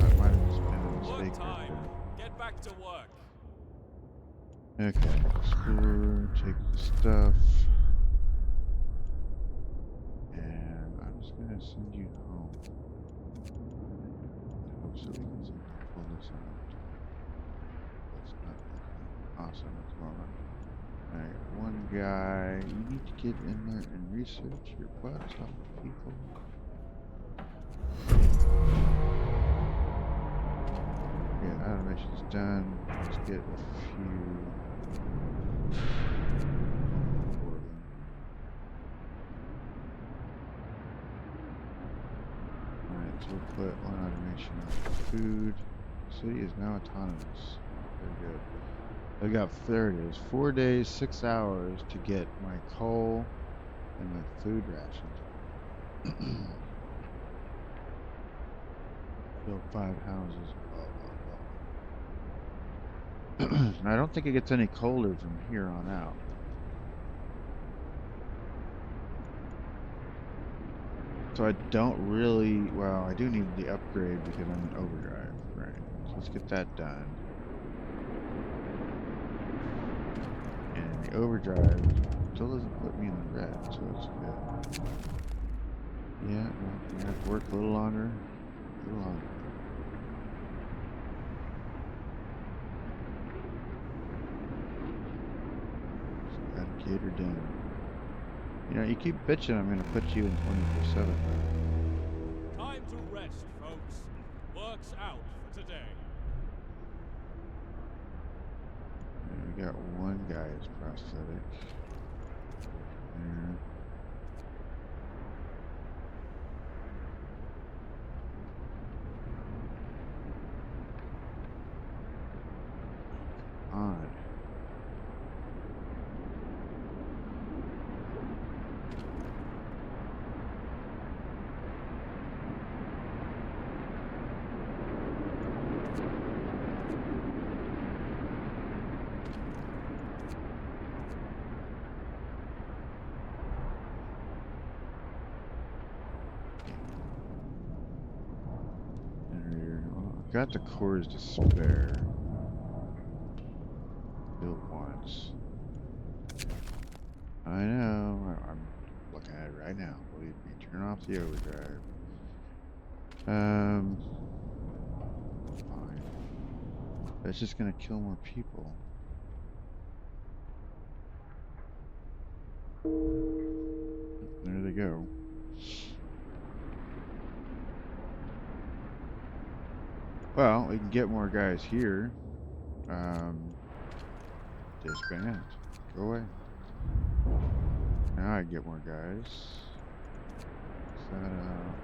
That might have just been a mistake. Work time. Right Get back to work. there. Okay, explore, take the stuff. And I'm just gonna send you home. So we can pull this out. That's not looking awesome at the moment. Alright, one guy. You need to get in there and research your butts off people. Yeah, automation's done. Let's get a few. 4 So we'll put one automation on food. City is now autonomous. Very good. I got, there it is, 4 days, 6 hours to get my coal and my food rations. Build 5 houses. Blah, blah, blah. I don't think it gets any colder from here on out. So I don't really, well, I do need the upgrade because I'm in overdrive, right? So let's get that done. And the overdrive still doesn't put me in the red, so it's good. Yeah, well, we have to work a little longer. A little longer. Just gotta get her done. You know, you keep bitching, I'm gonna put you in 24/7 mode. Time to rest, folks. Work's out for today. And we got one guy's prosthetic. There. On. Well, I've got the cores to spare. Built once. I know. I'm looking at it right now. Believe me. Turn off the overdrive. Fine. That's just gonna kill more people. There they go. Well, we can get more guys here. Disband. Go away. Now I can get more guys. Set up.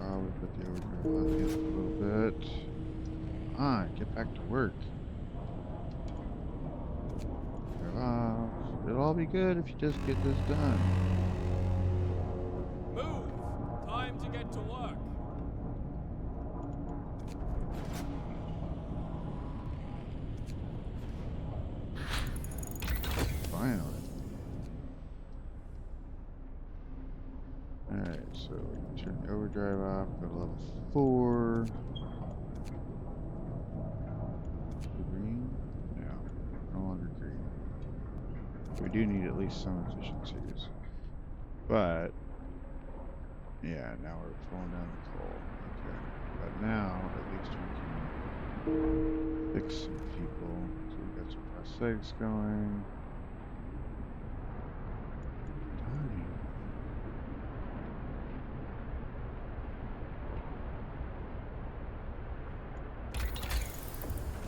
Oh, we put the overdrive on the a little bit. Get back to work. It'll all be good if you just get this done. Move! Time to get to work. Finally. Alright, so we can turn the overdrive off, go to level 4. Green? No, no longer green. We do need at least some efficiencies. But, yeah, now we're pulling down the coal. Okay. But now, at least we can fix some people. So we got some prosthetics going.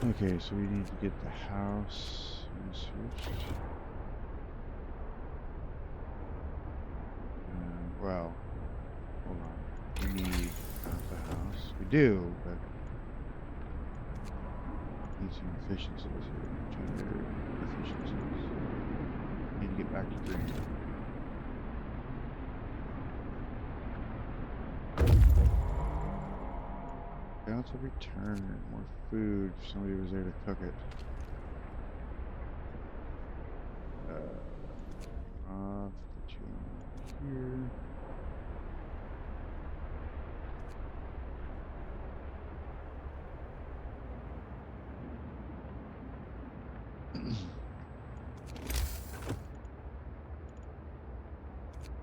Okay, so we need to get the house researched. Well, hold on. We need not the house. We do, but need some efficiencies here. Generator efficiencies. Need to get back to green. Bounce a return. More food if somebody was there to cook it. Off. Put you in here.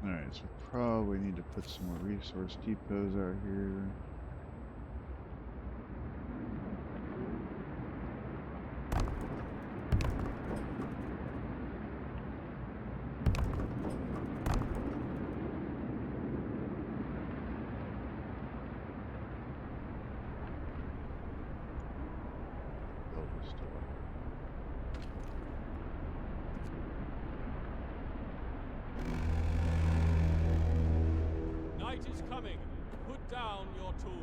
Alright, so probably need to put some more resource depots out here. fight is coming. Put down your tools.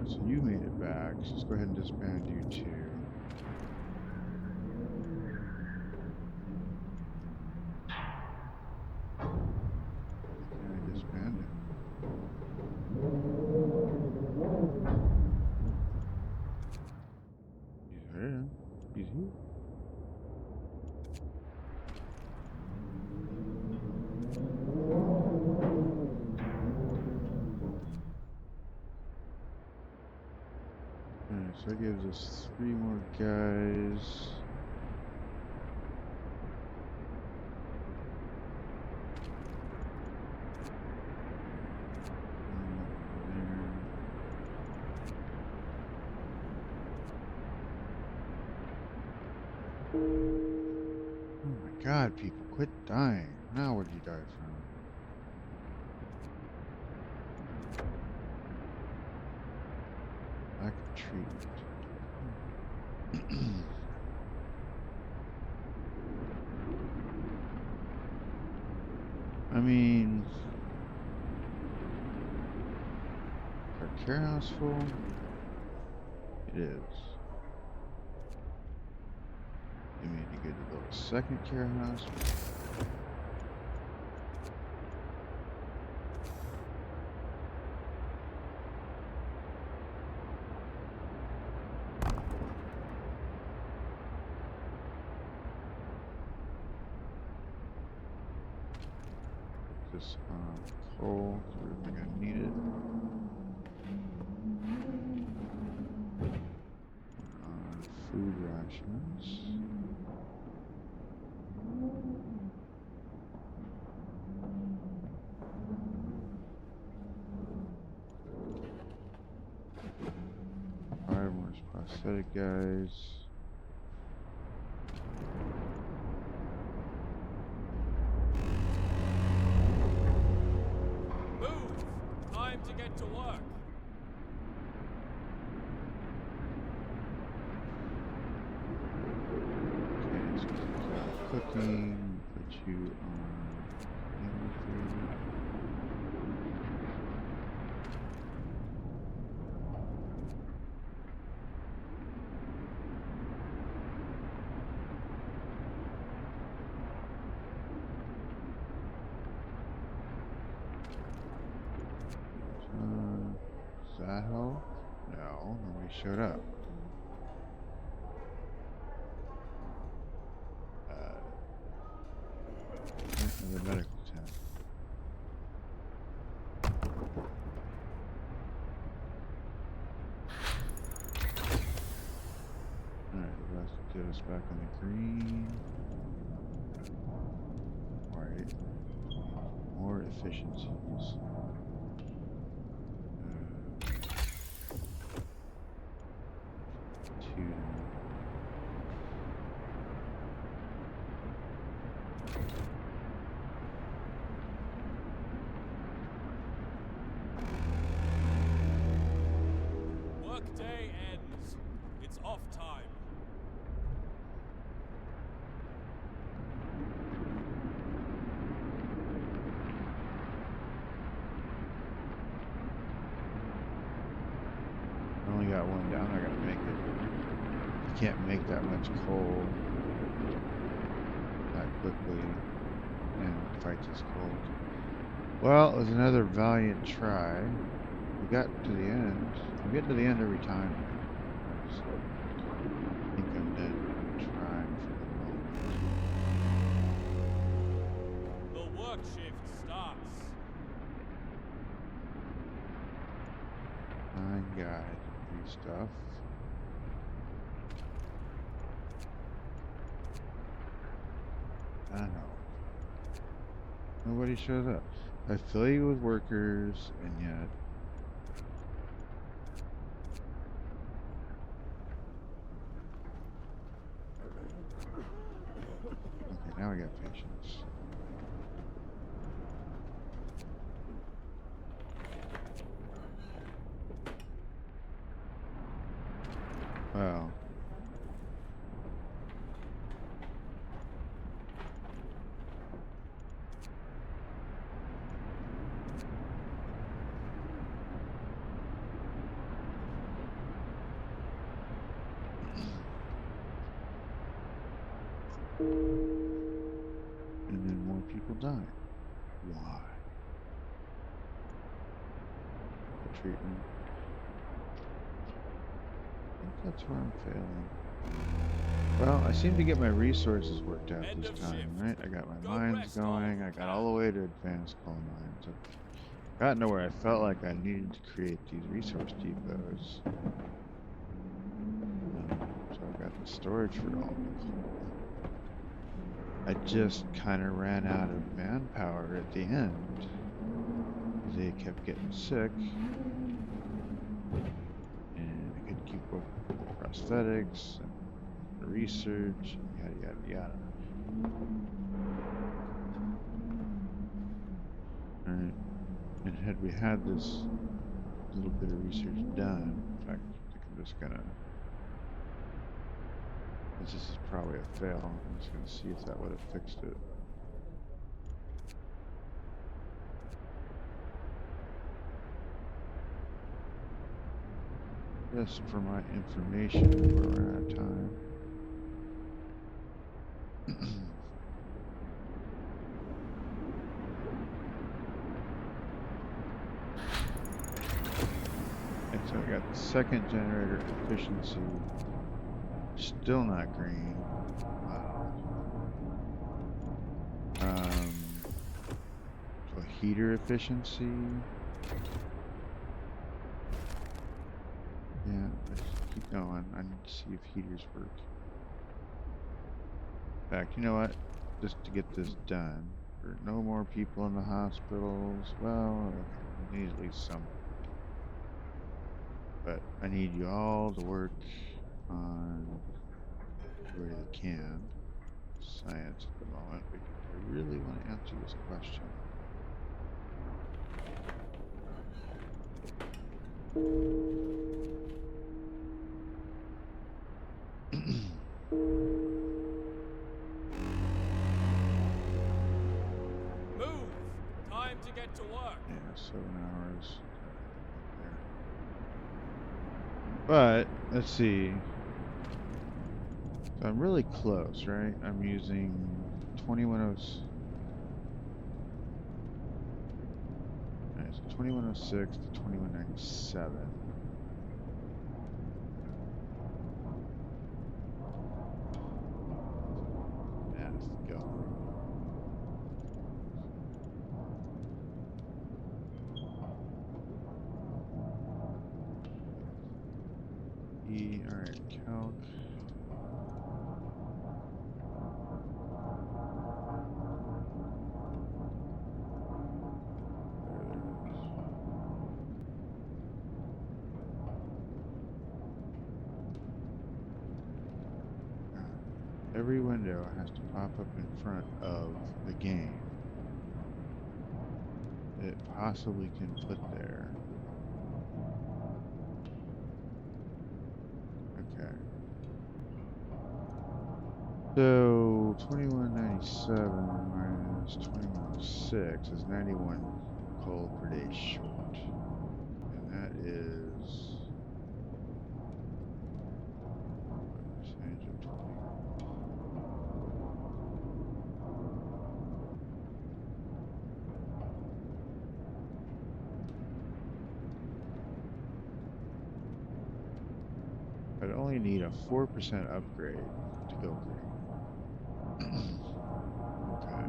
So you made it back. So let's go ahead and disband you too. Yeah, disband him. He's here. He's here. Alright, so that gives us 3 more guys. Oh my god, people, quit dying. Now where'd you die from? Lack of treatment. I mean, is our care house full? It is. We need to go to the second care house. Put this on coal, so we're gonna need it. Food rations. Armor's prosthetic guys. Move! Time to get to work. Okay, so cooking, put you on inventory. Does that help? No, nobody showed up. The medical tent. Alright, let's get us back on the green. Alright. More efficiencies. Two. Workday ends. It's off time. I only got one down, I gotta make it. You can't make that much coal that quickly and fight this cold. Well, it was another valiant try. We got to the end. We get to the end every time. So I think I'm done trying for the moment. The work shift starts. 9 guys do stuff. I don't know. Nobody shows up. I fill you with workers, and yet. Okay, now I got patience. Well, And then more people die. Why? The treatment. I think that's where I'm failing. Well, I seem to get my resources worked out End this of time, shift. right? I got my Go mines rest going. all I got who all the way to advanced coal mines. I've gotten to where I felt like I needed to create these resource depots. So I've got the storage for all the coal. I just kind of ran out of manpower at the end. They kept getting sick. And I couldn't keep up with the prosthetics and the research, and yada, yada, yada. Alright. And had we had this little bit of research done, in fact, I think I'm just gonna, this is probably a fail, I'm just gonna see if that would have fixed it. Just for my information, we're out of time. And so I got the second generator efficiency, still not green. Wow. So heater efficiency. Yeah, let's keep going. I need to see if heaters work. In fact, you know what? Just to get this done, for no more people in the hospitals. Well, okay, we need at least some. But I need you all to work on where you can. Science at the moment, because I really want to answer this question. Move! Time to get to work. Yeah, 7 hours. But let's see. So I'm really close, right? I'm using 2106. Alright, so 2106 to 2197. Let's go. Alright, calc. Every window has to pop up in front of the game that it possibly can put there. Okay. So 2197 minus 2106 is 91 coal per day short. And that is what percentage of 20? I'd only need a 4% upgrade to go green. Okay.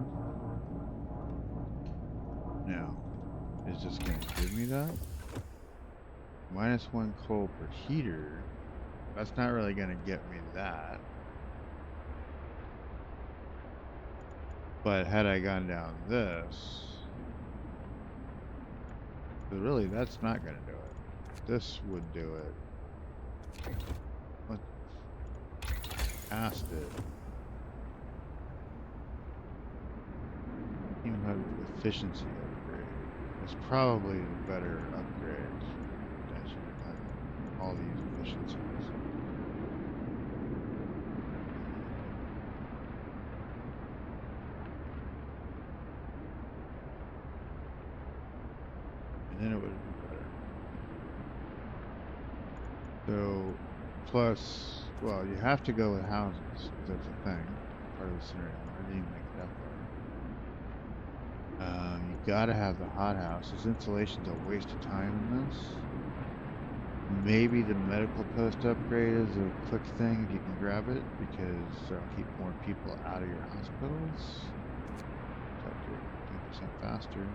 Now, is this going to give me that? -1 coal per heater. That's not really going to get me that. But had I gone down this, but really that's not going to do it. This would do it. What? Asked it. Even have the efficiency upgrade. It's probably the better upgrade. I should have done all these efficiencies. And then it would have been better. So, plus, well, you have to go with houses. That's a thing. part of the scenario. I didn't even make that far. You gotta have the hothouse. This installation's a waste of time in this. Maybe the medical post upgrade is a quick thing if you can grab it, because it'll keep more people out of your hospitals. It's up to 10% faster.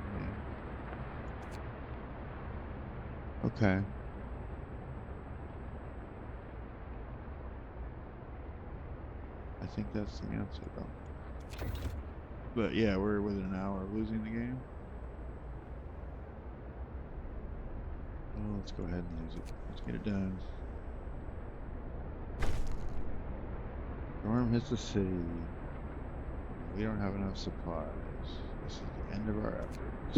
Yeah. Okay. I think that's the answer, though. But yeah, we're within an hour of losing the game. Oh, let's go ahead and lose it. Let's get it done. Storm hits the city. We don't have enough supplies. This is the end of our efforts.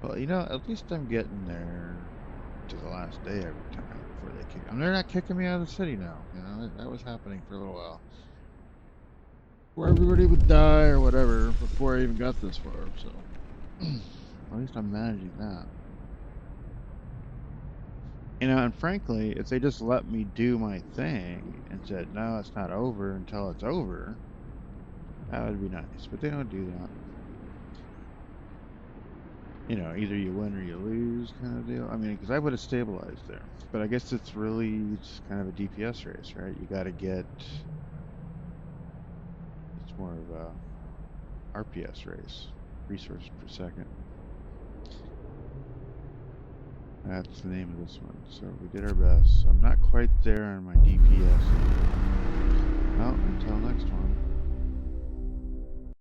Well, you know, at least I'm getting there to the last day every time before they kick. I mean, they're not kicking me out of the city now. You know, that was happening for a little while. Where everybody would die or whatever before I even got this far, so at least I'm managing that. You know, and frankly, if they just let me do my thing and said, no, it's not over until it's over, that would be nice, but they don't do that. You know, either you win or you lose kind of deal. I mean, because I would have stabilized there, but I guess it's really just kind of a DPS race, right? You got to get... more of a RPS race, resources per second. That's the name of this one. So we did our best. I'm not quite there on my DPS. Well, until next one.